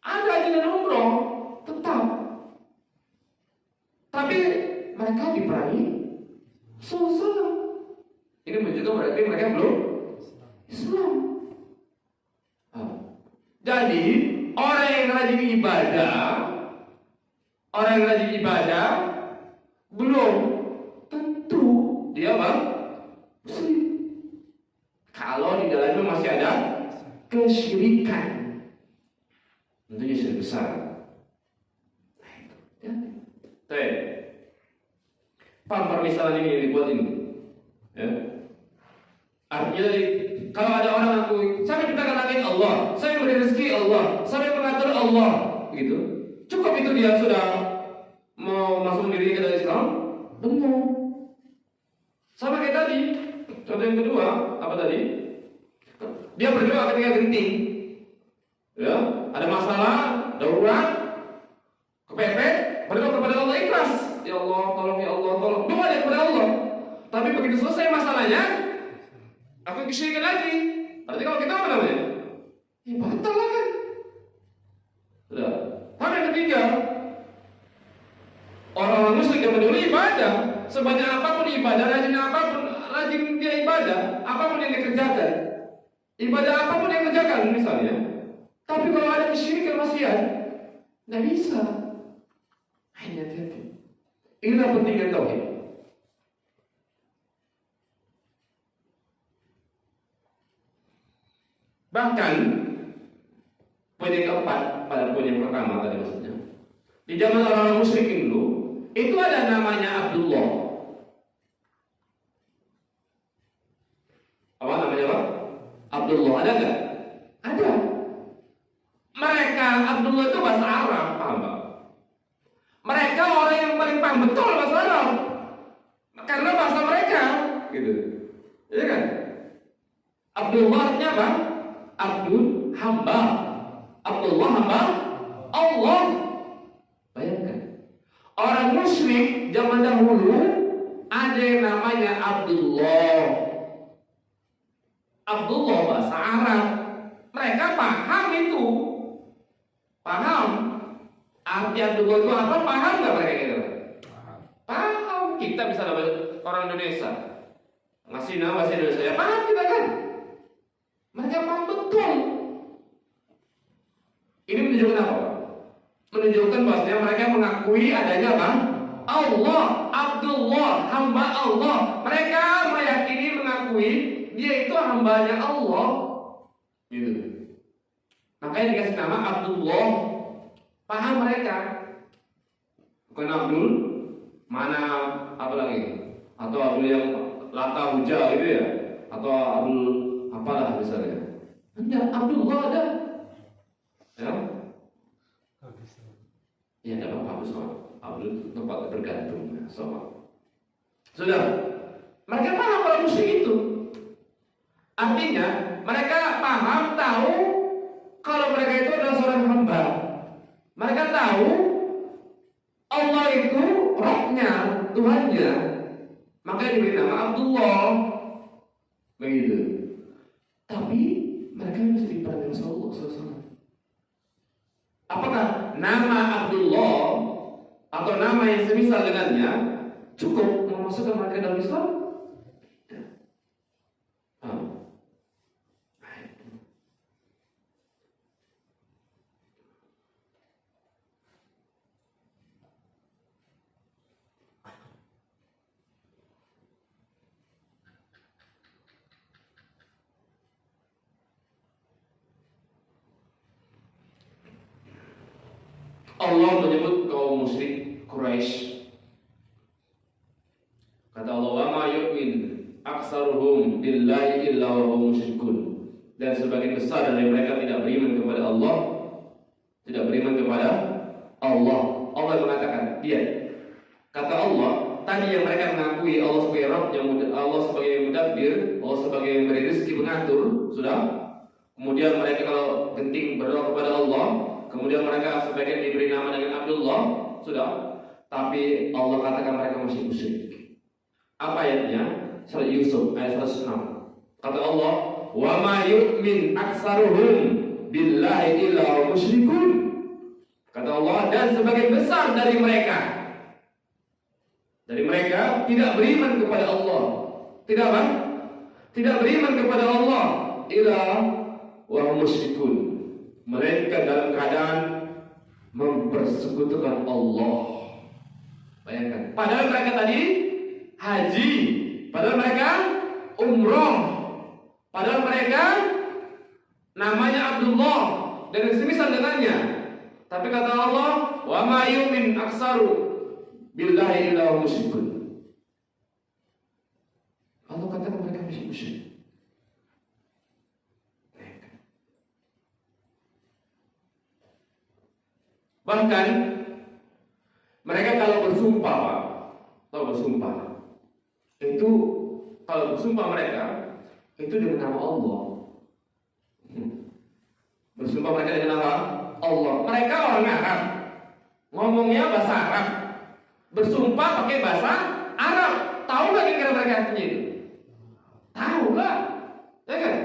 [SPEAKER 2] Ada haji dan umroh tetap. Tapi mereka diperangi Rasulullah. Ini menunjukkan berarti mereka belum Islam. Jadi orang yang rajin ibadah, belum tentu dia muslim. Kalau di dalamnya masih ada kesyirikan.
[SPEAKER 1] tentunya syirik besar. Nah itu, ya. Paham permisalan ini yang dibuat ini? Ya. Artinya tadi, kalau ada orang ngaku, saya menciptakan langit Allah, saya memberi rezeki Allah, saya mengatur Allah, gitu. Cukup itu dia sudah mau masuk diri ke dalam Islam? Benar. Sama kayak tadi. Contoh yang kedua, apa tadi? Dia berdoa ketika genting. Ya, ada masalah, darurat, kepepet, berdoa kepada Allah ikhlas. Ya Allah, tolong ya Allah, tolong. Doa dia kepada Allah. Tapi begitu selesai masalahnya, aku kesyirikan lagi. Berarti kalau kita apa namanya? Ya batal lah kan. Sudah. Hal yang ketiga, orang-orang musyrik zaman dulu ibadah. Sebanyak apapun ibadah, rajin dia ibadah, apapun yang dikerjakan. Ibadah apapun yang dikerjakan misalnya. Tapi kalau ada kesyirikan maksiat, tidak bisa. Hanya hati-hati. Inilah pentingnya tauhid. Bahkan poin yang keempat pada poin yang pertama tadi maksudnya, di zaman orang-orang musyrikin dulu itu ada namanya Abdullah. Apa namanya Pak? Abdullah ada nggak? Ada. Mereka Abdullah itu bahasa Arab, paham Pak? Mereka orang yang paling paham betul bahasa Arab karena bahasa mereka, gitu. Iya kan? Abdullah artinya apa? Abdul hamba. Abdullah hamba Allah. Bayangkan. Orang musyrik zaman dahulu ada yang namanya Abdullah. Abdullah bahasa Arab. Mereka paham itu. Paham. Arti Abdullah itu apa? Paham nggak mereka itu? Paham. Kita misalnya orang Indonesia ngasih nama bahasa Indonesia, ya paham kita kan? Mereka paham betul. Ini menunjukkan apa? Menunjukkan bahwasanya mereka mengakui adanya apa? Allah, Abdullah, hamba Allah. Mereka meyakini, mengakui dia itu hambanya Allah. Gitu. Makanya dikasih nama Abdullah. Paham mereka. Bukan Abdul, mana apa lagi? Atau Abdul yang lata huja gitu ya? Atau Abdul apalah misalnya? Enggak, Abdullah ada. Ya? Ya tidak apa-apa soal Abdul tempat bergantung soal. Sudah. Mereka paham orang musyrik itu. Artinya mereka paham, tahu kalau mereka itu adalah seorang hamba. Mereka tahu Allah itu Rabb-nya, Tuhannya. Makanya diberi nama Abdullah. Begitu. Tapi mereka masih dipanggil Allah SAW. Apakah nama Abdullah atau nama yang semisal dengannya cukup memasukkan mereka dalam Islam? Ya. Allah menyebut kaum musyrik Quraisy. Kata Allah, "Wa ma yu'min aktsaruhum billahi illa wa hum musyrikun." Dan sebagian besar dari mereka tidak beriman kepada Allah, tidak beriman kepada Allah. Allah mengatakan, dia kata Allah, tadi yang mereka mengakui Allah sebagai Rabb, Allah sebagai mudabbir, Allah sebagai yang beri rezeki, pengatur, sudah. Kemudian mereka kalau genting berdoa kepada Allah, kemudian mereka sebagian diberi nama dengan Abdullah, sudah. Tapi Allah katakan mereka masih musyrik. Apa ayatnya? Surat Yusuf ayat 106. Kata Allah, "Wa ma yu'min aktsaruhum billahi illa musyrikun." Kata Allah, dan sebagian besar dari mereka tidak beriman kepada Allah. Tidak apa? Tidak beriman kepada Allah illa wa musyrikun. Mereka dalam keadaan mempersekutukan Allah. Bayangkan. Padahal mereka tadi haji, padahal mereka umroh, padahal mereka namanya Abdullah dan semisal dengannya.
[SPEAKER 2] Tapi kata Allah, wa ma yu'min aksaru billahi illa hum musyrikun. Allah katakan mereka musyrik. Bahkan mereka kalau bersumpah, itu kalau bersumpah mereka itu dengan nama Allah. Bersumpah mereka dengan nama Allah. Mereka orang Arab, ngomongnya bahasa Arab, bersumpah pakai bahasa Arab. Tahu nggak kira-kira mereka artinya itu? Tahu lah, ya kan?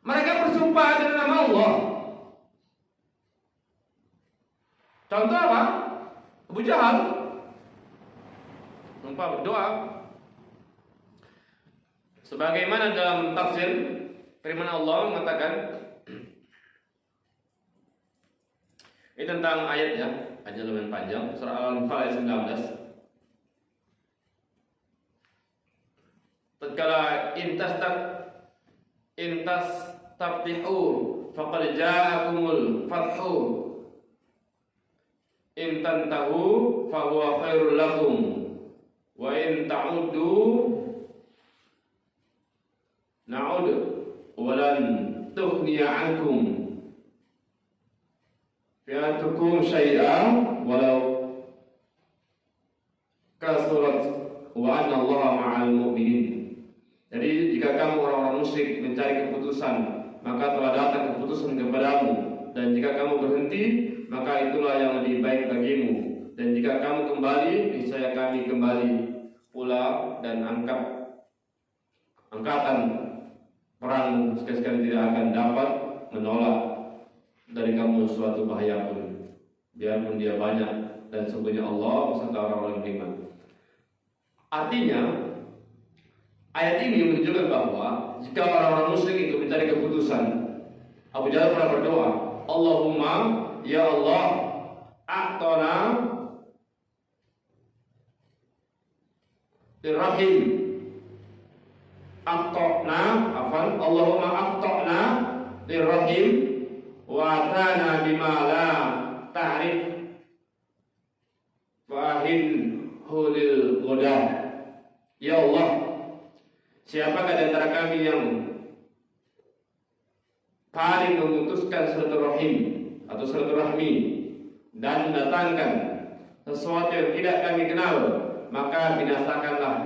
[SPEAKER 2] Mereka bersumpah dengan nama Allah. Contoh apa? Abu Jahal sumpah berdoa. Sebagaimana dalam tafsir firman Allah mengatakan, ini tentang ayat ya, ayat lumayan panjang, surah Al-Anfal ayat 19. Tatkala intas taftihu faqad ja'akumul fathu in tantahu fa huwa khairul lakum wa in ta'uddu na'ud walan tughniya 'ankum fi'atukum syai'an walau kasurat wa anna Allah ma'al mu'minin. Jadi jika kamu orang-orang musyrik mencari keputusan, maka telah datang keputusan kepadamu, dan jika kamu berhenti, maka itulah yang lebih baik bagimu. Dan jika kamu kembali, niscaya kami kembali pula dan angkatan perang sekali-sekali tidak akan dapat menolak dari kamu suatu bahaya pun, biarpun dia banyak, dan sesungguhnya Allah beserta orang-orang beriman. Artinya ayat ini menunjukkan bahwa jika orang-orang musyrik itu mencari keputusan, Abu Jahal pernah berdoa, Allahumma ya Allah a'tona lirrahim Allahumma a'tona lirrahim wa atana bima la ta'rif fa'ahin hulil godah. Ya Allah, siapakah di antara kami yang paling memutuskan silaturahim atau silaturahmi dan mendatangkan sesuatu yang tidak kami kenal, maka binasakanlah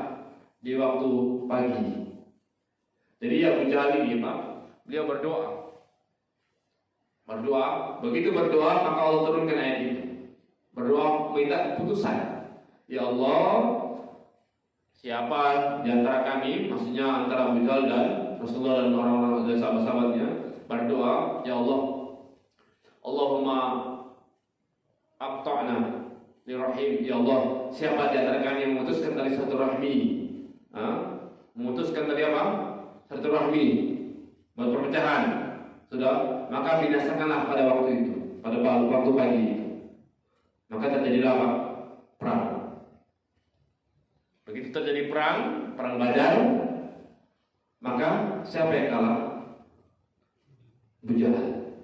[SPEAKER 2] di waktu pagi. Jadi Abu Jahal ini Pak, beliau berdoa, begitu berdoa maka Allah turunkan ayat itu. Berdoa minta keputusan. Ya Allah, siapa di antara kami, maksudnya antara Abu Jahal dan Rasulullah dan orang-orang dan sahabat-sahabatnya, berdoa, ya Allah, Allahumma aqta'na lirrahim. Ya Allah, siapa di antara kami yang memutuskan tali silaturahmi, memutuskan tali apa? Silaturahmi, buat perpecahan, sudah, maka binasakanlah pada waktu itu, pada waktu pagi itu. Maka terjadilah apa? Perang. Begitu terjadi perang Badar, maka siapa yang kalah? Abu Jahal.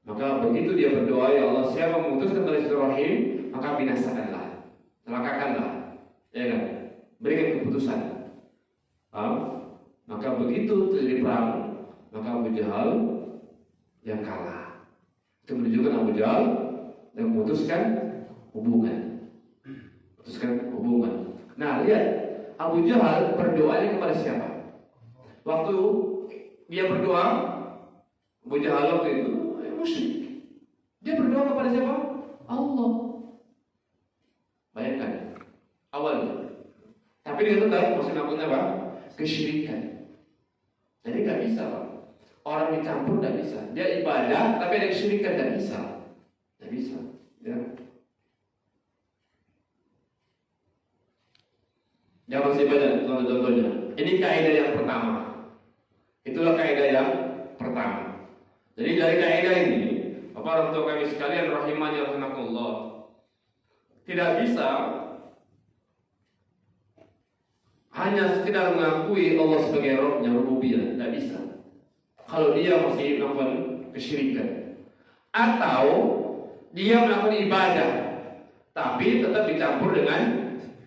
[SPEAKER 2] Maka begitu dia berdoa, ya Allah, siapa memutuskan tali silaturahim, maka binasakanlah, celakakanlah, ya kan? Berikan keputusan. Maka begitu terjadi perang, maka Abu Jahal yang kalah. Itu menunjukkan Abu Jahal yang memutuskan hubungan. Nah, lihat, Abu Jahal berdoanya kepada siapa? Waktu dia berdoa, Abu Jahal waktu itu musyrik. Dia berdoa kepada siapa? Allah. Bayangkan awalnya. Tapi dia tetap masih melakukan apa? Kesyirikan. Jadi nggak bisa, Pak. Orang dicampur nggak bisa. Dia ibadah, tapi ada kesyirikan nggak bisa. Nggak bisa. Ya. Yang masih banyak contoh-contohnya. Ini kaidah yang pertama. Itulah kaidah yang pertama. Jadi dari kaidah ini, Bapak orang tua kami sekalian rahimani rahimakumullah, tidak bisa hanya sekedar mengakui Allah sebagai Rabb-nya, rububiyah, tidak bisa. Kalau dia masih melakukan kesyirikan, atau dia melakukan ibadah tapi tetap dicampur dengan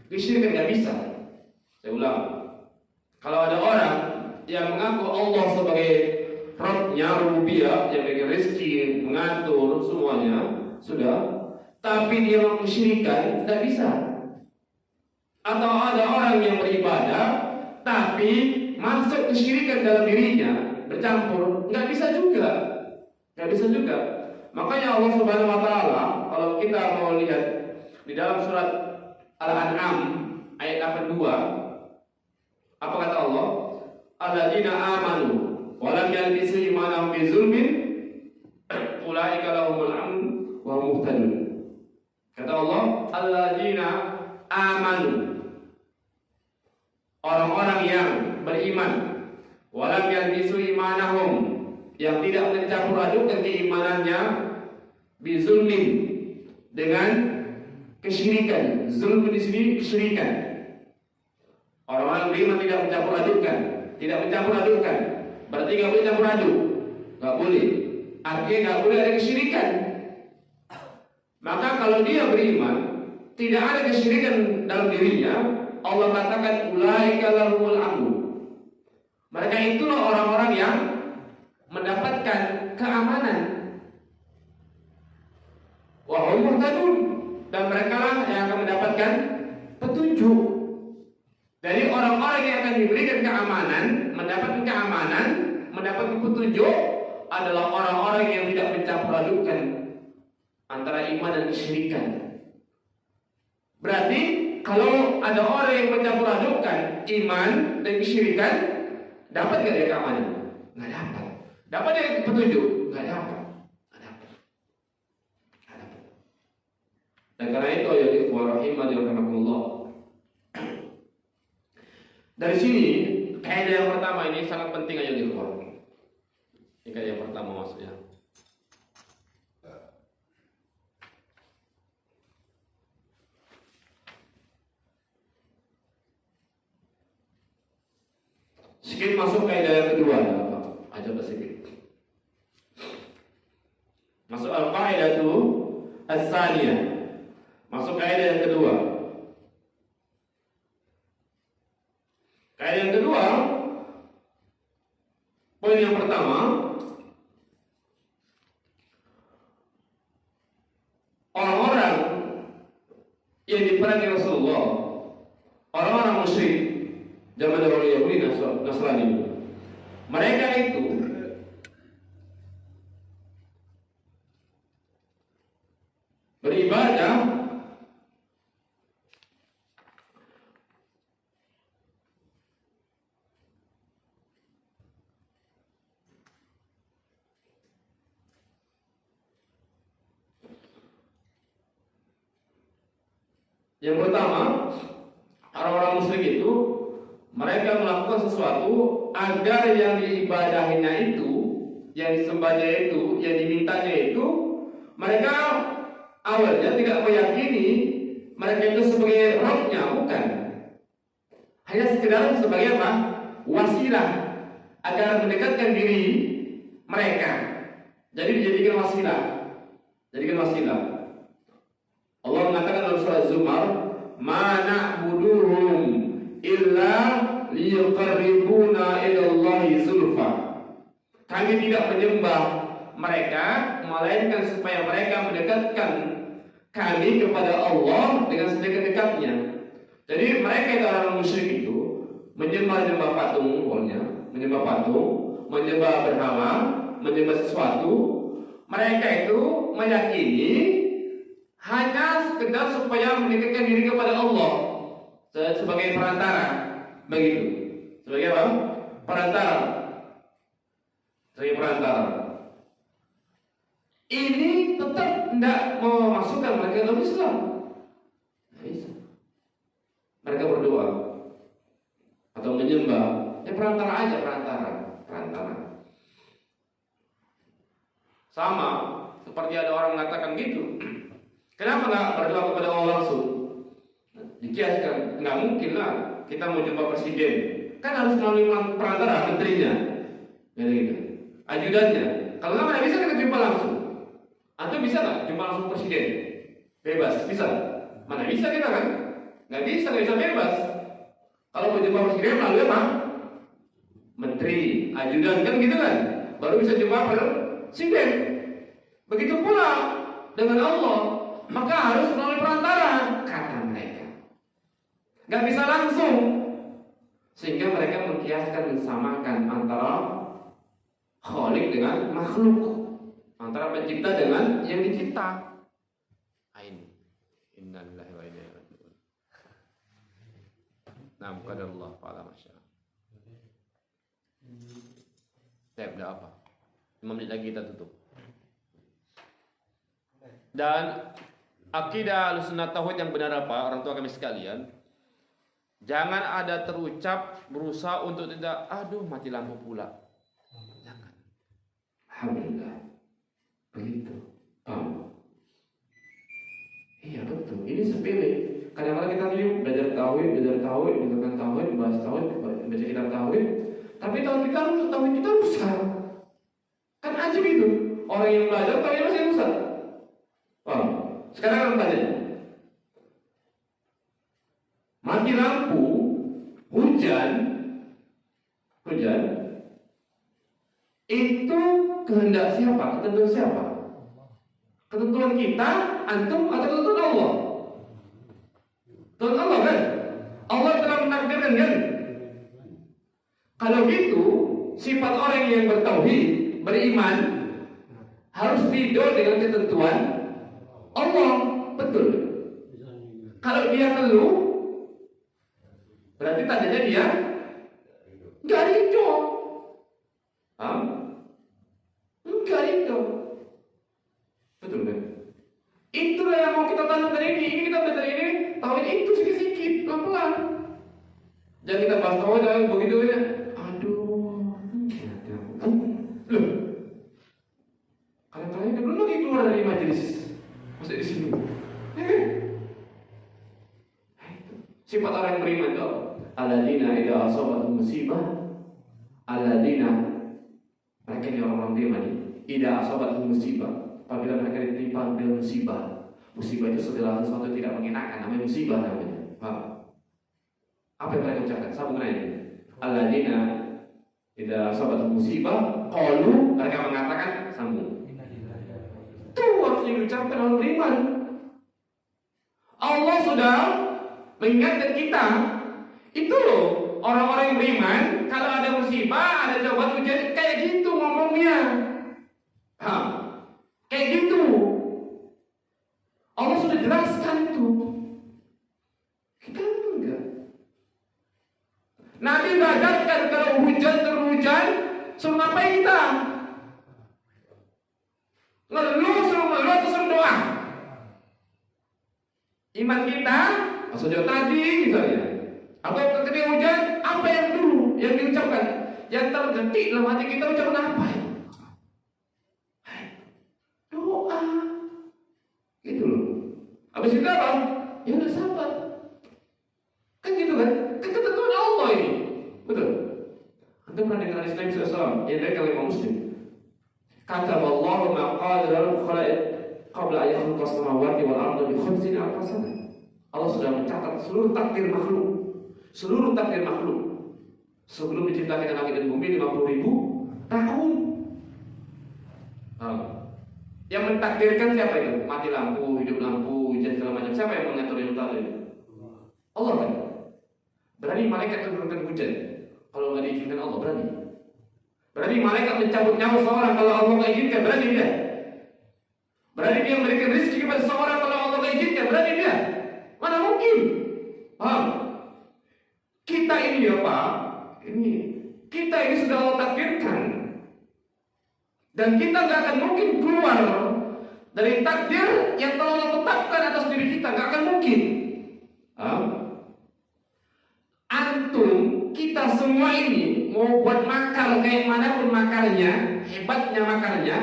[SPEAKER 2] kesyirikan, nggak bisa. Saya ulang, kalau ada orang yang mengaku Allah sebagai Rabbnya, rububiyah, yang bagi rezeki, mengatur semuanya, sudah, tapi dia mensyirikan, tidak bisa. Atau ada orang yang beribadah tapi masuk kesyirikan dalam dirinya, bercampur, nggak bisa juga, nggak bisa juga. Makanya Allah Subhanahu Wa Taala, kalau kita mau lihat di dalam surat Al-An'am ayat 82, apa kata Allah? Alladzina amanu wa lam yalbisu imanahum bizulmin ulaika lahumul amn wa hum muhtadun. Kata Allah, alladzina amanu, orang-orang yang beriman, wa lam yalbisu imanahum, yang tidak mencampur adukkan keimanannya, bizulmin, dengan kesyirikan. Zulm di sini kesyirikan. Orang-orang beriman tidak mencampur adukkan, tidak mencampur adukkan, berarti nggak boleh campur aduk, nggak boleh. Artinya nggak boleh ada kesyirikan. Maka kalau dia beriman, tidak ada kesyirikan dalam dirinya, Allah katakan ulaika lahumul amn. Mereka itulah orang-orang yang mendapatkan keamanan. Wa hum muhtadun, dan mereka lah yang akan mendapatkan petunjuk. Dari orang-orang yang akan diberikan keamanan, mendapatkan keamanan, mendapatkan petunjuk adalah orang-orang yang tidak mencampur adukkan antara iman dan kesyirikan. Berarti kalau ada orang yang mencampur adukkan iman dan kesyirikan, dapat nggak dia keamanan? Nggak dapat. Dapat dia petunjuk? Nggak dapat. Nggak dapat. Nggak dapat. Dan karena itu ya ikhwah rahimani rahimakumullah, dari sini kaidah yang pertama ini sangat penting aja ikhwah. Ini kaidah yang pertama maksudnya. Sedikit masuk kaidah yang kedua, aja sedikit. Masuk al-qaidah itu as-saniyah. Masuk kaidah yang kedua. Kaidah yang kedua, poin yang pertama, orang-orang yang diperangi Rasulullah, orang-orang musyrik zaman dahulu Yahudi Nasrani, mereka itu beribadah yang pertama, orang-orang musyrik itu mereka melakukan sesuatu agar yang diibadahinya itu, yang disembahnya itu, yang dimintanya itu, mereka awalnya tidak meyakini mereka itu sebagai Rabbnya, bukan. Hanya sekedar sebagai apa? Wasilah agar mendekatkan diri mereka. Jadi dijadikan wasilah. Jadikan wasilah. Allah mengatakan dalam surah Zumar, "Ma na'buduhum illa liyuqarribuna ilallahi zulfa." Kami tidak menyembah mereka melainkan supaya mereka mendekatkan kami kepada Allah dengan sedekat-dekatnya. Jadi mereka itu orang musyrik itu menyembah patung, menyembah patung, menyembah berhala, menyembah sesuatu. Mereka itu meyakini hanya sekedar supaya mendekatkan diri kepada Allah sebagai perantara, begitu. Sebagai apa? Perantara. Sebagai perantara. Ini tetap tidak memasukkan mereka dalam Islam. Bisa. Mereka berdoa atau menyembah, perantara aja, perantara. Sama seperti ada orang mengatakan gitu. Kenapa nggak berdoa kepada Allah langsung? Dikiaskan, nggak mungkin lah. Kita mau jumpa presiden, kan harus melalui perantara menterinya, gitu. Ajudannya. Kalau nggak bisa kita jumpa langsung. Antum bisa nggak jumpa langsung presiden? Bebas, bisa? Mana bisa kita kan? Nggak bisa bebas. Kalau mau jumpa presiden melalui apa? Menteri, ajudan kan gitu kan? Baru bisa jumpa presiden. Begitu pula dengan Allah, maka harus melalui perantara, kata mereka. Nggak bisa langsung. Sehingga mereka mengkiaskan, mensamakan antara Khalik dengan makhluk, antara pencipta dengan yang dicipta. Ini innalillahi wa inna ilaihi raji'un. Naam qadarullah fa'ala masyaallah. Udah apa? 5 menit lagi kita tutup. Dan akidah Ahlussunnah Tauhid yang benar apa, orang tua kami sekalian? Jangan ada terucap berusaha untuk tidak, aduh mati lampu pula. Jangan. Alhamdulillah. Begitu. Paham? Iya betul. Ini sepele. Kadang-kadang kita belajar tauhid, mendengarkan tauhid, bahas tauhid, baca kitab tauhid. Tapi tauhid kita rusak. Kan aja gitu. Orang yang belajar tauhid masih rusak. Paham? Sekarang tanya. Mati lampu, hujan, itu kehendak siapa? Ketentuan siapa? Ketentuan kita, antum, atau ketentuan Allah? Ketentuan Allah kan? Allah telah menakdirkan kan? Kalau gitu, sifat orang yang bertauhid, beriman, harus ridho dengan ketentuan Allah, betul. Kalau dia keluh, berarti tandanya dia nggak ridho. Nggak ridho. Betul kan? Itulah yang mau kita tanam dari ini. Ini kita belajar ini, tauhid itu sedikit-sedikit, pelan-pelan. Jangan kita bahas tauhid begitu aja. Aduh, loh. Kalian itu belum lagi keluar dari majelis, masih di sini. Sifat orang yang beriman itu alladzina idza asabatuhum musibah, alladzina, mereka ini orang-orang beriman. Idza asabatuhum musibah, apabila mereka ditimpa dengan musibah. Musibah itu segala sesuatu yang tidak mengenakan, namanya musibah namanya. Paham? Apa yang mereka ucapkan? Sambung aja. Alladzina idza asabatuhum musibah, qalu, mereka mengatakan, sambung. Itu harus diucapkan orang beriman. Allah sudah mengingatkan kita. Itu loh, orang-orang yang beriman, kalau ada musibah, ada cobaan ujian, kayak gitu ngomongnya. Kayak gitu. Allah sudah jelaskan itu. Kita enggak. Nabi mengajarkan kalau hujan terhujan, suruh ngapain kita? Ngeluh, suruh ngeluh atau suruh doa? Iman kita, sejak tadi misalnya, atau ketika hujan, apa yang dulu yang diucapkan, yang terdetik dalam hati kita ucapan apa? Doa, gitu loh. Habis itu apa? Ya udah sabar. Kan gitu kan? Kan ketentuan Allah ini, betul. Anda pernah dengar hadis Nabi SAW yang dari kalimat Muslim? Kata Allah maqadirul khalaiq qabla an yakhluqa as-samawati wal arda bi 50 alf sanah. Allah sudah mencatat seluruh takdir makhluk sebelum diciptakan langit dan bumi 50.000 tahun. Yang mentakdirkan siapa itu? Mati lampu, hidup lampu, hujan segala macam. Siapa yang mengatur itu? Allah kan? Berani malaikat menurunkan hujan kalau nggak diizinkan Allah, berani. Berani malaikat mencabut nyawa seorang kalau Allah nggak izinkan, berani dia. Berani dia memberikan rezeki kepada seorang kalau Allah nggak izinkan, berani dia. Mana mungkin? Paham? Kita ini ya Pak, kita ini sudah Allah takdirkan. Dan kita nggak akan mungkin keluar dari takdir yang telah Allah tetapkan atas diri kita, nggak akan mungkin. Antum, kita semua ini mau buat makar kayak manapun makarnya, hebatnya makarnya,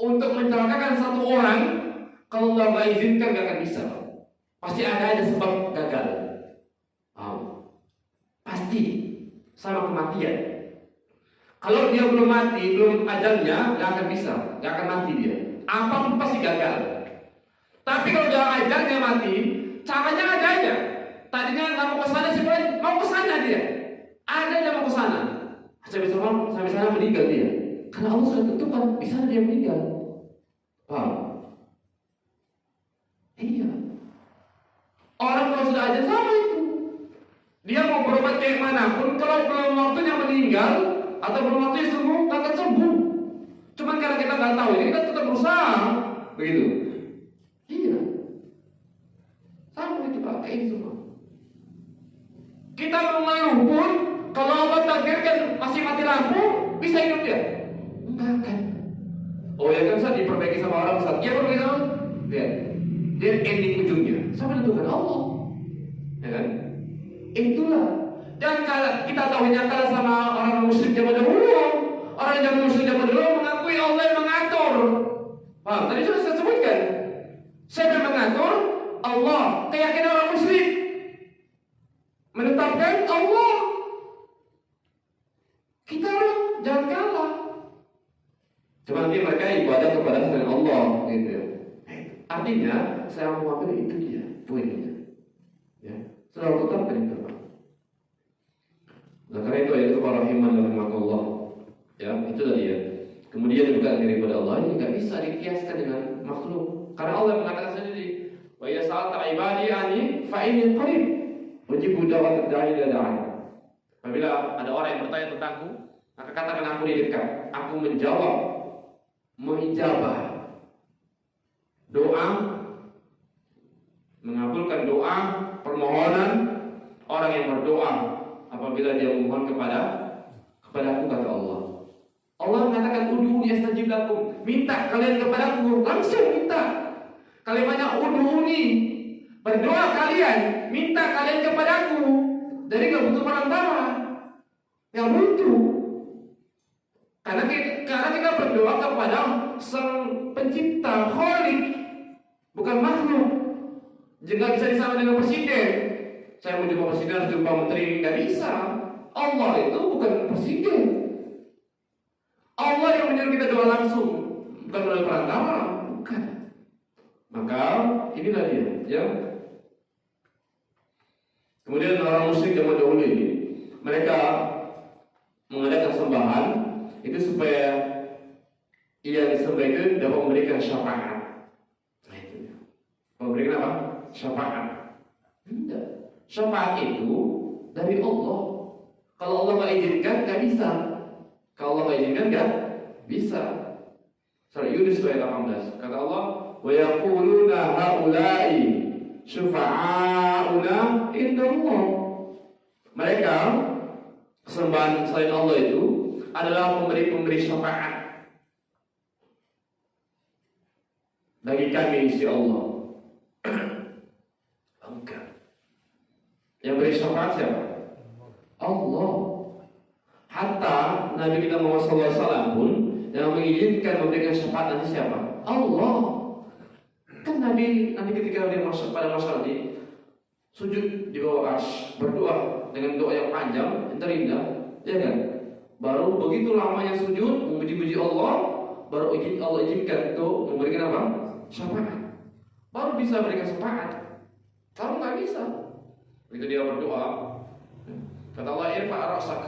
[SPEAKER 2] untuk mencelakakan satu orang, kalau Allah nggak izinkan nggak akan bisa. Pasti ada aja sebab gagal. Pasti sama kematian. Kalau dia belum mati, belum ajalnya, nggak akan bisa, nggak akan mati dia. apapun pasti gagal. Tapi kalau dia ajar dia mati, caranya ada aja. Tadinya nggak mau ke sana sih, mau ke sana dia. Ada yang mau ke sana. Sampai sana meninggal dia. Karena Allah sudah tentukan di sana dia meninggal. Paham? Iya. Orang kalau sudah ajar sama itu. Dia mau berobat kayak manapun, kalau belum waktunya meninggal atau belum waktunya sembuh, tak akan sembuh. Cuman karena kita nggak tahu, ini kita tetap berusaha, begitu. Iya. Sama itu Pak, kayak ini semua. Kita mau mengeluh pun, kalau Allah takdirkan masih mati lampu, bisa hidup dia? Enggak kan? Oh ya kan Ustaz, diperbaiki sama orang Ustaz. Iya perbaiki sama? Lihat, dia ending ujungnya. Siapa tentukan? Allah. Ya kan? Itulah. Dan kalau kita tahunya kalah sama orang musyrik zaman dahulu, orang zaman musyrik zaman dahulu mengakui Allah yang mengatur. Paham? Tadi sudah saya sebutkan. Siapa yang mengatur? Allah. Keyakinan orang musyrik menetapkan Allah. Kita jangan kalah. Cuma nanti mereka ibadah kepada selain Allah, gitu. Artinya saya mau ambil itu dia poinnya. Ya, selalu tetapkan itu. Nah, karena itu ayat para rahiman dan rahimakallah. Ya, itu tadi ya. Kemudian juga daripada Allah ini nggak bisa dikiaskan dengan makhluk. Karena Allah mengatakan sendiri, wa ya sa'alta ibadi ani fa inni qarib ujibu da'wat da'i idza da'an. Apabila ada orang yang bertanya tentangku, maka katakan aku di dekat. Aku menjawab, mengijabah doa, mengabulkan doa, permohonan orang yang berdoa apabila dia memohon kepadaku, kata Allah. Allah mengatakan ud'uni astajib lakum. Minta kalian kepadaku, langsung minta. Kalimatnya ud'uni, berdoa kalian, minta kalian kepadaku. Jadi gak butuh perantara, yang butuh. Karena kita berdoa kepada Sang Pencipta, Khalik, bukan makhluk. Jika bisa disama dengan presiden, saya mau jumpa presiden harus jumpa menteri, nggak bisa. Allah itu bukan presiden. Allah yang menyuruh kita doa langsung, bukan melalui perantara, bukan. Maka inilah dia, ya. Kemudian orang musyrik zaman dahulu ini, mereka mengadakan sembahan itu supaya ia disembah itu dapat memberikan syafaat. Nah itu. Memberikan apa? Syafaat. Tidak. Syafaat itu dari Allah. Kalau Allah nggak izinkan, nggak bisa. Kalau Allah nggak izinkan, nggak bisa. Surah Yunus ayat 18. Kata Allah, wa yaquluna haula'i syufa'auna indallah. Mereka sembahan selain Allah itu adalah pemberi syafaat bagi kami isi Allah. Enggak. Yang beri syafaat siapa? Allah. Hatta Nabi kita Muhammad SAW pun yang mengizinkan memberikan syafaat nanti siapa? Allah. Kan Nabi nanti ketika dia masuk pada masa nanti sujud di bawah arsy, berdoa dengan doa yang panjang, yang terindah, ya kan? Baru begitu lamanya sujud memuji-muji Allah, baru Allah izinkan untuk memberikan apa? Syafaat. Baru bisa berikan syafaat. Kalau nggak bisa, begitu dia berdoa, kata Allah, irfa' ra'sak.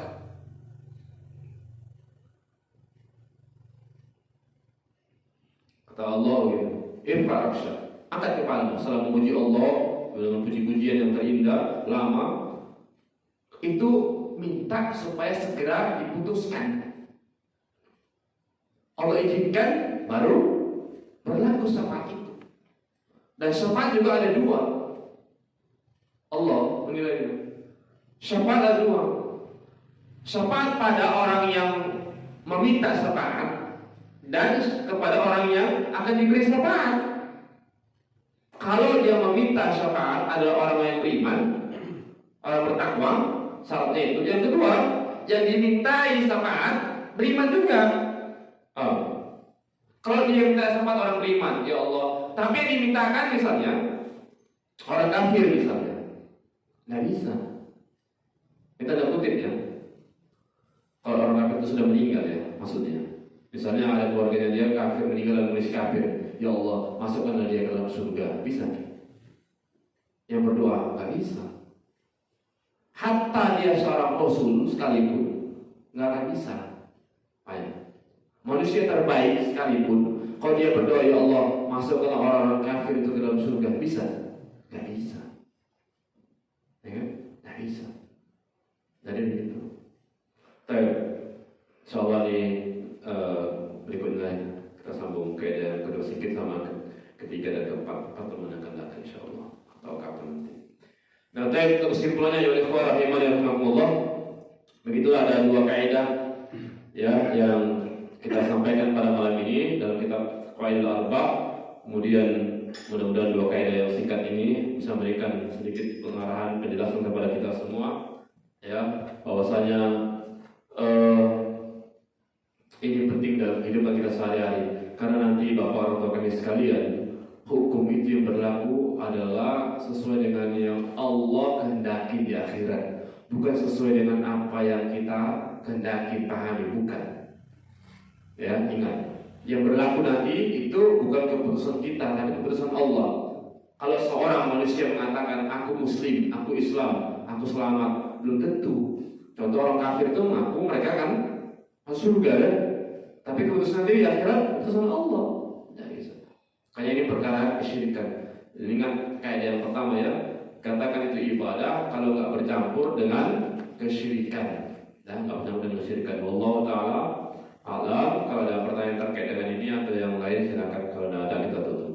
[SPEAKER 2] Kata Allah, irfa' ra'sak. Angkat kepalamu. Setelah memuji Allah dengan puji-pujian yang terindah, lama, itu minta supaya segera diputuskan. Allah izinkan, baru berlaku syafaat itu. Dan syafaat juga ada dua. Allah menilainya. Syafaat ada dua. Syafaat pada orang yang meminta syafaat dan kepada orang yang akan diberi syafaat. Kalau dia meminta syafaat adalah orang yang beriman, orang bertakwa, syaratnya itu. Yang kedua, yang dimintai syafaat beriman juga. Kalau dia minta syafaat orang beriman, ya Allah, tapi yang dimintakan misalnya orang kafir misalnya, nggak bisa. Kita ada kutip ya. Kalau orang kafir itu sudah meninggal ya, maksudnya. Misalnya ada keluarganya dia kafir, meninggal dalam kondisi kafir, ya Allah masukkanlah dia ke dalam surga, bisa? Yang berdoa nggak bisa. Hatta dia seorang rasul sekalipun nggak akan bisa. Ayo. Manusia terbaik sekalipun, kalau dia berdoa ya Allah masukkanlah orang-orang kafir itu ke dalam surga, bisa? Nggak bisa. Ya, nggak bisa. Jadi begitu. Tapi insyaallah ini berikutnya kita sambung ke yang kedua sedikit sama ketiga dan keempat pertemuan akan datang insyaallah atau kapan nanti. Nah, untuk kesimpulannya ya ikhwah rahimani rahimakumullah, begitulah ada dua kaidah ya yang kita sampaikan pada malam ini dalam kitab Qawaidul Arba'. Kemudian mudah-mudahan dua kaidah yang singkat ini bisa memberikan sedikit pengarahan penjelasan kepada kita semua ya, bahwasanya ini penting dalam kehidupan kita sehari-hari, karena nanti Bapak orang tua kami sekalian, hukum itu yang berlaku adalah sesuai dengan yang Allah kehendaki di akhirat, bukan sesuai dengan apa yang kita kehendaki pahami, bukan. Ya, ingat, yang berlaku nanti itu bukan keputusan kita, tapi keputusan Allah. Kalau seorang manusia mengatakan aku Muslim, aku Islam, aku selamat, belum tentu. Contoh orang kafir itu mengaku mereka kan masuk surga kan? Tapi keputusan nanti di akhirat keputusan Allah. Makanya ini perkara kesyirikan. Ingat kaidah yang pertama ya, katakan itu ibadah kalau nggak bercampur dengan kesyirikan, dan nggak bercampur dengan kesyirikan. Wallahu taala alam. Kalau ada pertanyaan terkait dengan ini atau yang lain silakan, kalau ada kita tutup.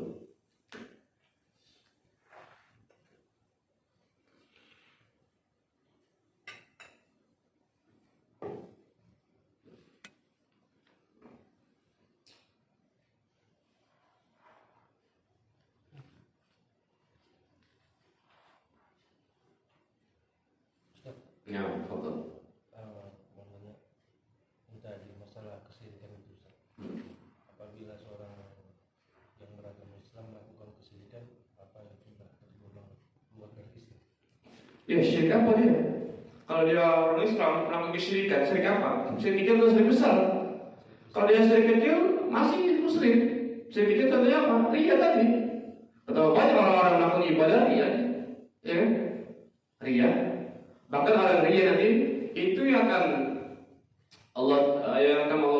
[SPEAKER 2] Ya, foto.
[SPEAKER 3] Mau nanya tadi masalah kesyirikan itu, Ustaz. Apabila seorang yang beragama Islam melakukan kesyirikan, apa yang sudah tergolong luar dari Islam?
[SPEAKER 2] Ya, syirik apa dia? Kalau dia orang Islam melakukan kesyirikan, syirik apa? Syirik kecil atau syirik besar? Kalau dia syirik kecil, masih Muslim. Syirik kecil contohnya apa? Ria tadi. Betapa banyak orang-orang melakukan ibadah ria, ya kan? Ria. Bahkan orang ria nanti itu yang akan Allah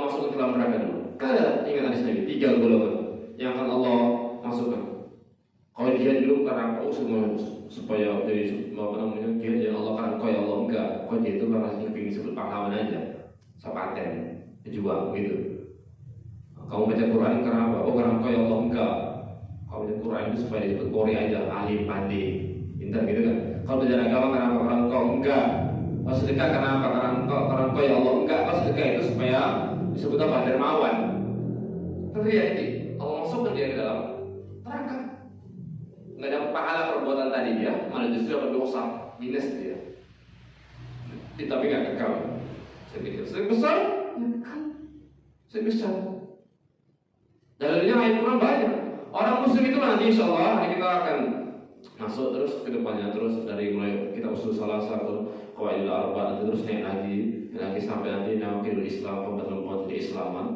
[SPEAKER 2] masukkan ke dalam neraka dulu. Kada ingat hadis Nabi, 3 golongan yang akan Allah masukkan. Kalau dia dulu karena kau supaya jadi apa namanya dia Allah karena kau ya Allah, enggak. Kau dia itu karena ingin sebut pahlawan aja, sepaten, jual gitu. Kamu baca Quran karena apa? Oh karena kau ya Allah, enggak. Kamu baca Quran itu supaya disebut Qori aja, alim, pandai, pintar gitu kan. Kalau belajar agama karena apa? Karena kau enggak. Kau sedekah karena apa? Karena kau ya Allah, enggak. Kau sedekah itu supaya disebut apa? Dermawan. Tapi ya ini Allah masukkan dia ke dalam neraka. Enggak dapat pahala perbuatan tadi dia, malah justru dapat dosa, minus dia. Tapi enggak kekal. Sering besar, kekal. Sering besar. Dalilnya ayat Quran banyak. Orang Muslim itu nanti insya Allah kita akan masuk terus ke depannya, terus dari mulai kita usul salah satu Qawaidul Arba', nanti terus naik lagi sampai nanti Nawaqidul Islam, pembentukan Islaman.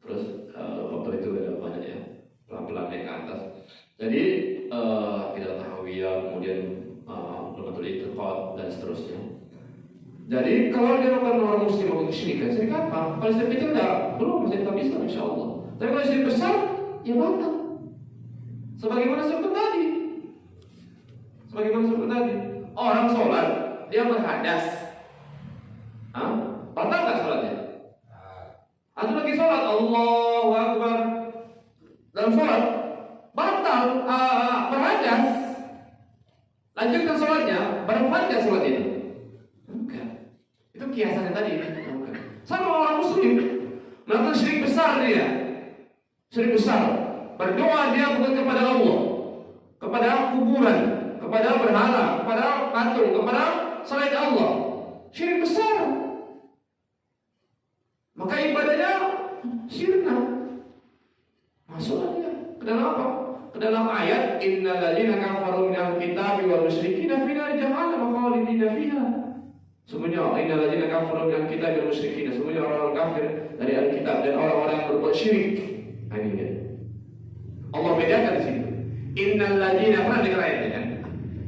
[SPEAKER 2] Terus waktu itu ada banyak ya, pelan-pelan naik ke atas. Jadi kita tahawiyah, kemudian pembentukan Iqtiqad dan seterusnya. Jadi kalau dia bukan orang Muslim melakukan kesyirikan, syirik apa? Kalau syirik kecil belum masih tetap Islam insya Allah. Tapi kalau syirik besar, ya batal. Sebagaimana sebut tadi. Orang sholat dia berhadas, batal nggak sholatnya? Atau lagi sholat Allahu Akbar dalam sholat batal, berhadas, lanjutkan sholatnya, bermanfaat nggak sholat itu? Enggak. Itu kiasannya tadi. Enggak. Sama orang Muslim melakukan syirik besar dia, syirik besar. Berdoa dia bukan kepada Allah, kepada kuburan, kepada berhala, kepada patung, kepada selain Allah. Syirik besar. Maka ibadahnya syirna. Masuklah dia ke dalam apa? Ke dalam ayat innal ladzina kafaru minal kitabi wal musyrikina fi nar jahannam khalidina fiha. Sungguhnya innal ladzina kafaru minal kitabi wal musyrikin, sungguhnya orang-orang kafir dari ahli kitab dan orang-orang yang berbuat syirik. Nah, ini dia. Allah bedakan di situ. Innal ladzina, pernah dengar ayatnya kan?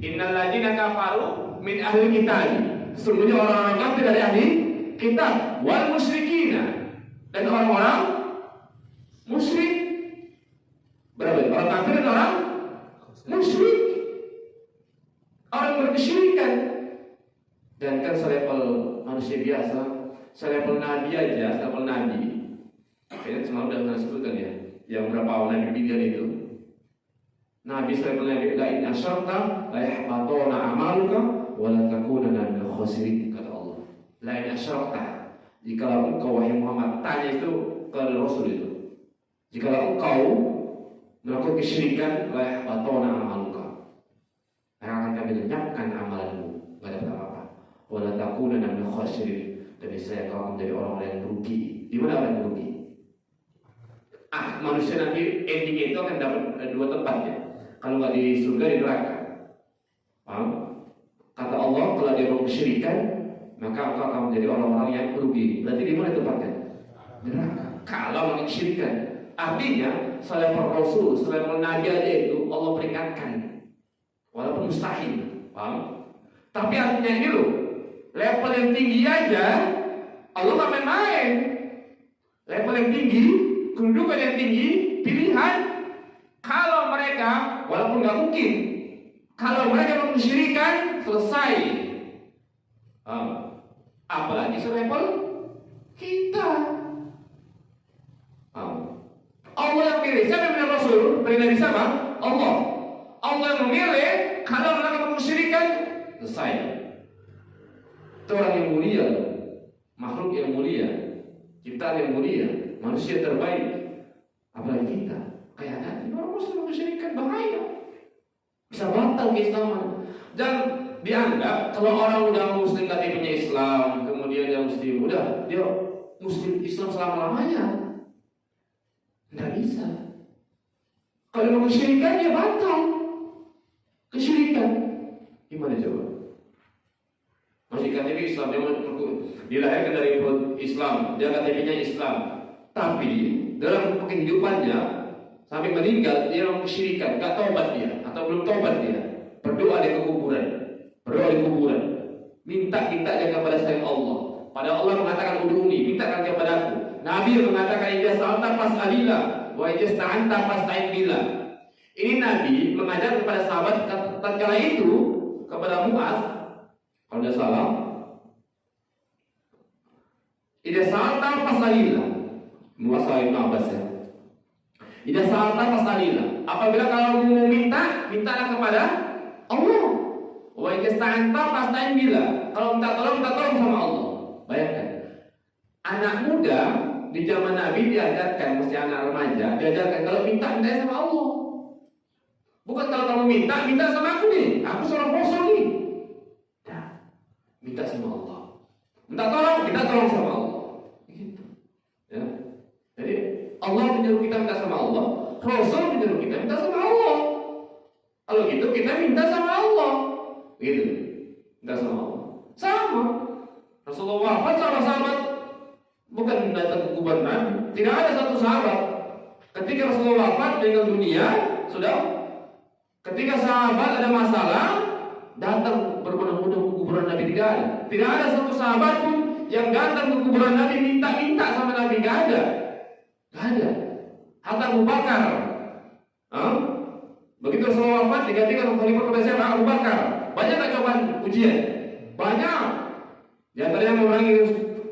[SPEAKER 2] Innal ladzina kafaru min ahli kitab. Sesungguhnya orang-orang kafir dari ahli kitab wal musyrikina, dan orang-orang musyrik. Berapa? Orang kafir dan orang musyrik. Orang berkesyirikan. Dan kan selevel manusia biasa, selevel nabi aja, selevel nabi. Kayaknya semalam udah pernah sebutkan ya, yang berapa nabi bidan itu. Nabi selevel nabi, la in asyarta la yahbatuna amaluka wa la takunanna minal khasirin, kata Allah. La in asyarta, jika engkau wahai Muhammad, tanya itu kepada Rasul itu. Jika engkau melakukan kesyirikan, la yahbatuna amaluka, akan kami lenyapkan amalanmu, enggak dapat apa-apa. Wala takunanna minal khasirin, dan saya kau menjadi orang yang merugi. Di mana orang yang merugi? Manusia nanti ending itu akan dapat dua tempat ya. Kalau nggak di surga, di neraka. Paham? Kata Allah, kalau dia berkesyirikan, maka engkau akan menjadi orang-orang yang merugi. Berarti di mana tempatnya? Neraka. Kalau melakukan kesyirikan, artinya selevel Rasul, selevel Nabi aja itu Allah peringatkan, walaupun mustahil. Paham? Tapi artinya ini loh, level yang tinggi aja Allah gak main-main. Level yang tinggi, kedudukan yang tinggi, pilihan. Kalau mereka, walaupun gak mungkin, kalau mereka mensyirikan, selesai. Apalagi selevel kita. Allah yang pilih. Siapa yang pilih Rasul? Pilih Nabi siapa? Allah. Allah yang memilih. Kalau mereka mensyirikan, selesai. Itu orang yang mulia, makhluk yang mulia, ciptaan yang mulia, manusia terbaik. Apalagi kita, kayak tadi orang Muslim mensyirikan, bahaya, bisa batal keislaman. Dan dianggap kalau orang udah Muslim, KTP-nya Islam, kemudian dia Muslim, udah dia Muslim Islam selama-lamanya. Nggak bisa. Kalau mau kesyirikan, dia batal. Kesyirikan gimana coba? Masih KTP Islam, dia dilahirkan dari Islam, dia KTP-nya Islam, tapi dalam kehidupannya sampai meninggal dia kesyirikan, gak taubat dia atau belum taubat dia, berdoa di kuburan, minta dia kepada selain Allah. Padahal Allah mengatakan udhuni, mintakan kepadaku. Nabi mengatakan idza sa'alta fas'alillah wa idza ista'anta fasta'in billah. Ini Nabi mengajar kepada sahabat tatkala itu kepada Muaz, kalau tidak salah, idza sa'alta fas'alillah. Muaz bin Abbas ya. Idza sa'alta fas'alillah. Apabila kalau mau mintalah kepada Allah. Wa idza ista'anta fasta'in billah. Kalau minta tolong sama Allah. Bayangkan, anak muda di zaman Nabi diajarkan, mesti anak remaja diajarkan kalau minta sama Allah. Bukan kalau kamu minta sama aku nih, aku seorang rasul nih. Nah, minta sama Allah. Minta tolong sama Allah. Gitu. Ya. Jadi Allah menyuruh kita minta sama Allah, Rasul menyuruh kita minta sama Allah. Kalau gitu kita minta sama Allah. Gitu. Minta sama Allah. Sama. Rasulullah wafat sama sahabat, bukan datang ke kuburan Nabi. Tidak ada satu sahabat ketika Rasulullah wafat meninggal dunia, sudah. Ketika sahabat ada masalah, datang berbondong-bondong ke kuburan Nabi, tidak ada. Tidak ada satu sahabat pun yang datang ke kuburan Nabi minta sama Nabi, tidak ada. Tidak ada. Hatta Abu Bakar. Begitu Rasulullah wafat digantikan khalifah kepada siapa? Abu Bakar. Banyak tak cobaan ujian? Banyak. Di antaranya mengurangi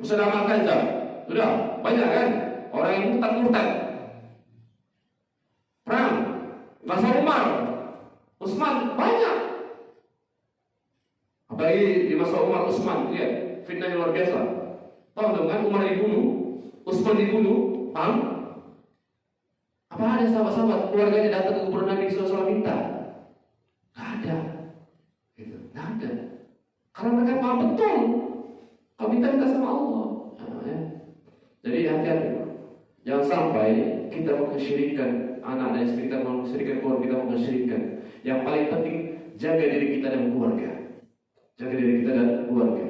[SPEAKER 2] usaha amal kadzab. Sudah, banyak kan? Orang yang murtad. Perang. Masa Umar, Utsman, banyak. Apalagi di masa Umar, Utsman, lihat fitnah luar biasa. Tahu dong kan, Umar dibunuh, Utsman dibunuh, paham? Apa ada sahabat-sahabat keluarganya datang ke kuburan Nabi SAW minta? Gak ada. Gitu. Gak ada. Karena mereka paham betul kalau minta sama Allah. Ya. Jadi hati-hati. Jangan sampai kita mengesyirikan anak dan istri kita, mengesyirikan keluarga kita, mengesyirikan. Yang paling penting, jaga diri kita dan keluarga. Jaga diri kita dan keluarga.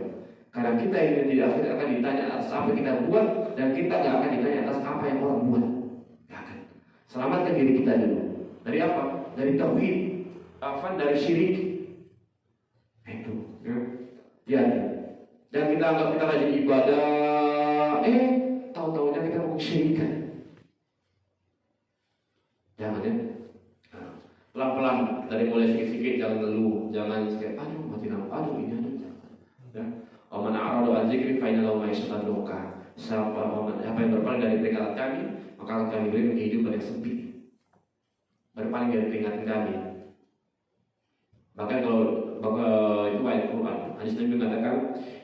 [SPEAKER 2] Karena kita ini di akhir akan ditanya atas apa yang kita buat, dan kita nggak akan ditanya atas apa yang orang buat. Nggak akan. Selamatkan diri kita dulu. Dari apa? Dari tauhid, dari syirik. Itu. Ya. Dan kita anggap kita rajin ibadah, tahu-tahunya kita mau kesyirikan. Jangan ya. Pelan-pelan, dari mulai sikit-sikit, jangan ngeluh, jangan kayak aduh mati lampu, aduh ini aduh jangan. Ya. Wa man a'rada 'an dzikri fa inna lahu ma'isyatan dhanka. Siapa yang berpaling dari peringatan kami, maka akan kami berikan kehidupan yang sempit. Berpaling dari peringatan kami. Bahkan kalau itu ayat Quran, hadis Nabi mengatakan,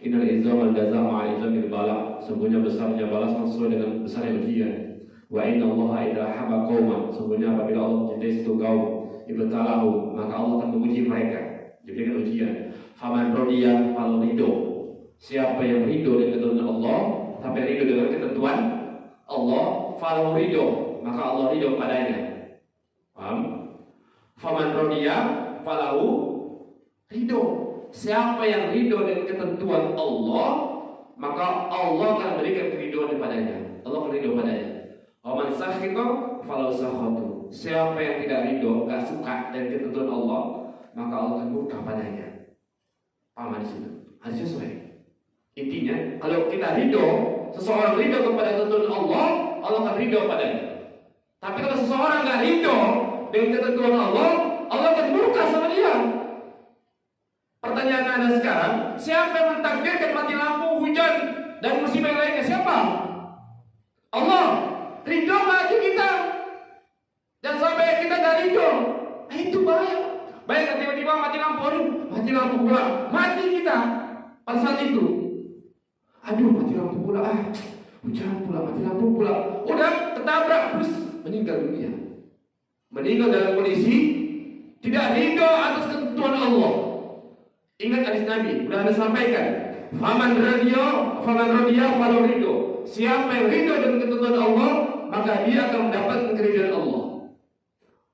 [SPEAKER 2] innal izza wal jazaa ma'al izzamil bala. Sungguhnya besarnya balas sesuai dengan besarnya ujian. Wa inna Allaha idza habba qauman. Sungguhnya apabila Allah mencintai satu kaum, ibtalahu, maka Allah akan menguji mereka, diberikan ujian. Faman radiya fal ridho. Siapa yang ridho dengan ketentuan Allah, tapi ridho dengan ketentuan Allah, fal ridho, maka Allah ridho padanya. Paham? Faman radiya falahu ridho. Siapa yang ridho dengan ketentuan Allah, maka Allah akan berikan keridhoan kepadanya. Allah akan ridho padanya. Waman sakhita falahu sakhatu. Siapa yang tidak ridho, gak suka dengan ketentuan Allah, maka Allah akan murka padanya. Paham di situ? Hadis sesuai. Intinya, kalau kita ridho, seseorang ridho kepada ketentuan Allah, Allah akan ridho padanya. Tapi kalau seseorang gak ridho dengan ketentuan Allah, Allah akan murka sama dia. Pertanyaan Anda sekarang, siapa yang mentakdirkan mati lampu, hujan, dan musibah yang lainnya? Siapa? Allah. Ridho mati kita. Jangan sampai kita gak ridho. Nah, itu bahaya. Bayangkan tiba-tiba mati lampu, mati lampu pula, mati kita pada saat itu. Aduh, mati lampu pula, hujan pula, mati lampu pula. Udah ketabrak, terus meninggal dunia. Meninggal dalam kondisi tidak ridho atas ketentuan Allah. Ingat hadis Nabi, sudah Anda sampaikan. Faman radiya falahu ridho. Siapa yang ridho dengan ketentuan Allah, maka dia akan mendapatkan keridhaan Allah.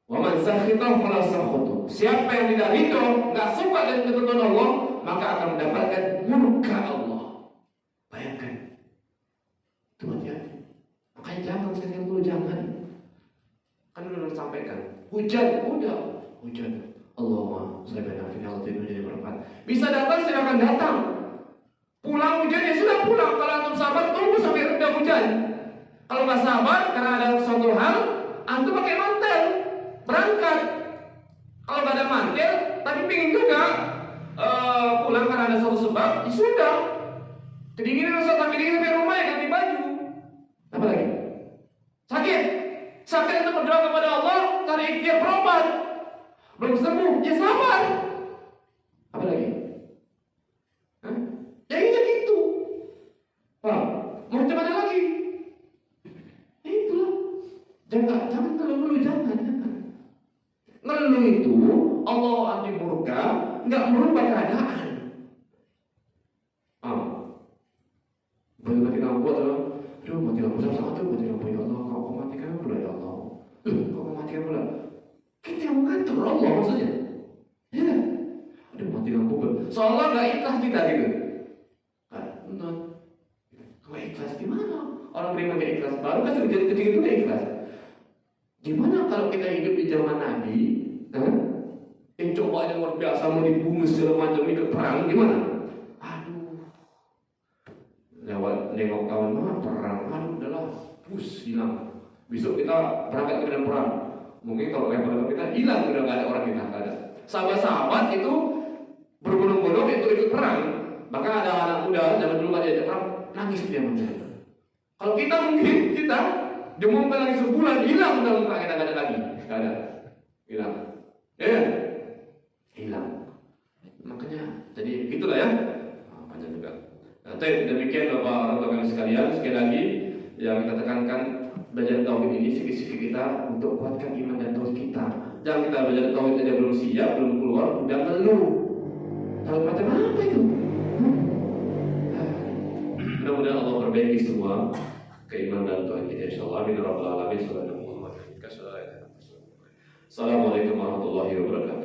[SPEAKER 2] Wa man sakhita falahu sakhatu. Siapa yang tidak ridho, enggak suka dengan ketentuan Allah, maka akan mendapatkan murka Allah. Bayangkan. Itu hati-hati. Makanya jangan sekali dulu jangan. Kan udah disampaikan. Hujan, udah. Hujan. Allahumma shalli ala Muhammad. Bisa datang, silakan datang. Pulang hujan ya sudah pulang. Kalau antum sabar, tunggu sampai reda hujan. Kalau nggak sabar karena ada suatu hal, antum pakai mantel berangkat. Kalau nggak ada mantel, tapi pingin juga pulang karena ada suatu sebab, ya sudah. Kedinginan sampai dingin sampai rumah ya ganti baju. Apa lagi? Sakit itu berdoa kepada Allah, cari ikhtiar berobat. Belum sembuh, ya sabar. Apa lagi? Ya ini gitu. Mau coba ada lagi? Itulah. Jangan ngeluh, jangan. Ngeluh itu Allah anti murka, nggak merubah keadaan. Mati lampu atau mati lampu sama tuh mati lampu ya Allah, kau matikan pula ya Allah. Kau matikan pula. Kita yang mengatur Allah maksudnya. Ya kan? Mati lampu. Seolah nggak ikhlas kita gitu. Kau ikhlas gimana? Orang beriman gak ikhlas. Baru kan kecil itu gak ikhlas. Gimana kalau kita hidup di zaman Nabi? Yang coba yang luar biasa mau dibunuh segala macam ikut perang gimana? Lewat nengok kawan perang, udahlah, hilang. Besok kita berangkat ke medan perang. Mungkin kalau level kita hilang, udah nggak ada orang kita, nggak ada. Sahabat-sahabat itu berbondong-bondong itu ikut perang. Maka ada anak muda zaman dulu nggak diajak perang, nangis dia macam. Kalau kita mungkin demam lagi sebulan hilang udah muka kita nggak ada lagi, nggak ada, hilang, hilang. Makanya jadi gitulah ya, panjang juga. Demikian Bapak Ibu sekalian, sekali lagi yang kita tekankan, belajar tauhid ini sikit-sikit kita untuk kuatkan iman dan tauhid kita. Jangan kita belajar tauhid aja belum siap, belum keluar, udah ngeluh. Tauhid macam apa itu? Mudah-mudahan Allah perbaiki semua keimanan dan tauhid kita insyaallah. Amin ya rabbal alamin. Assalamualaikum warahmatullahi wabarakatuh.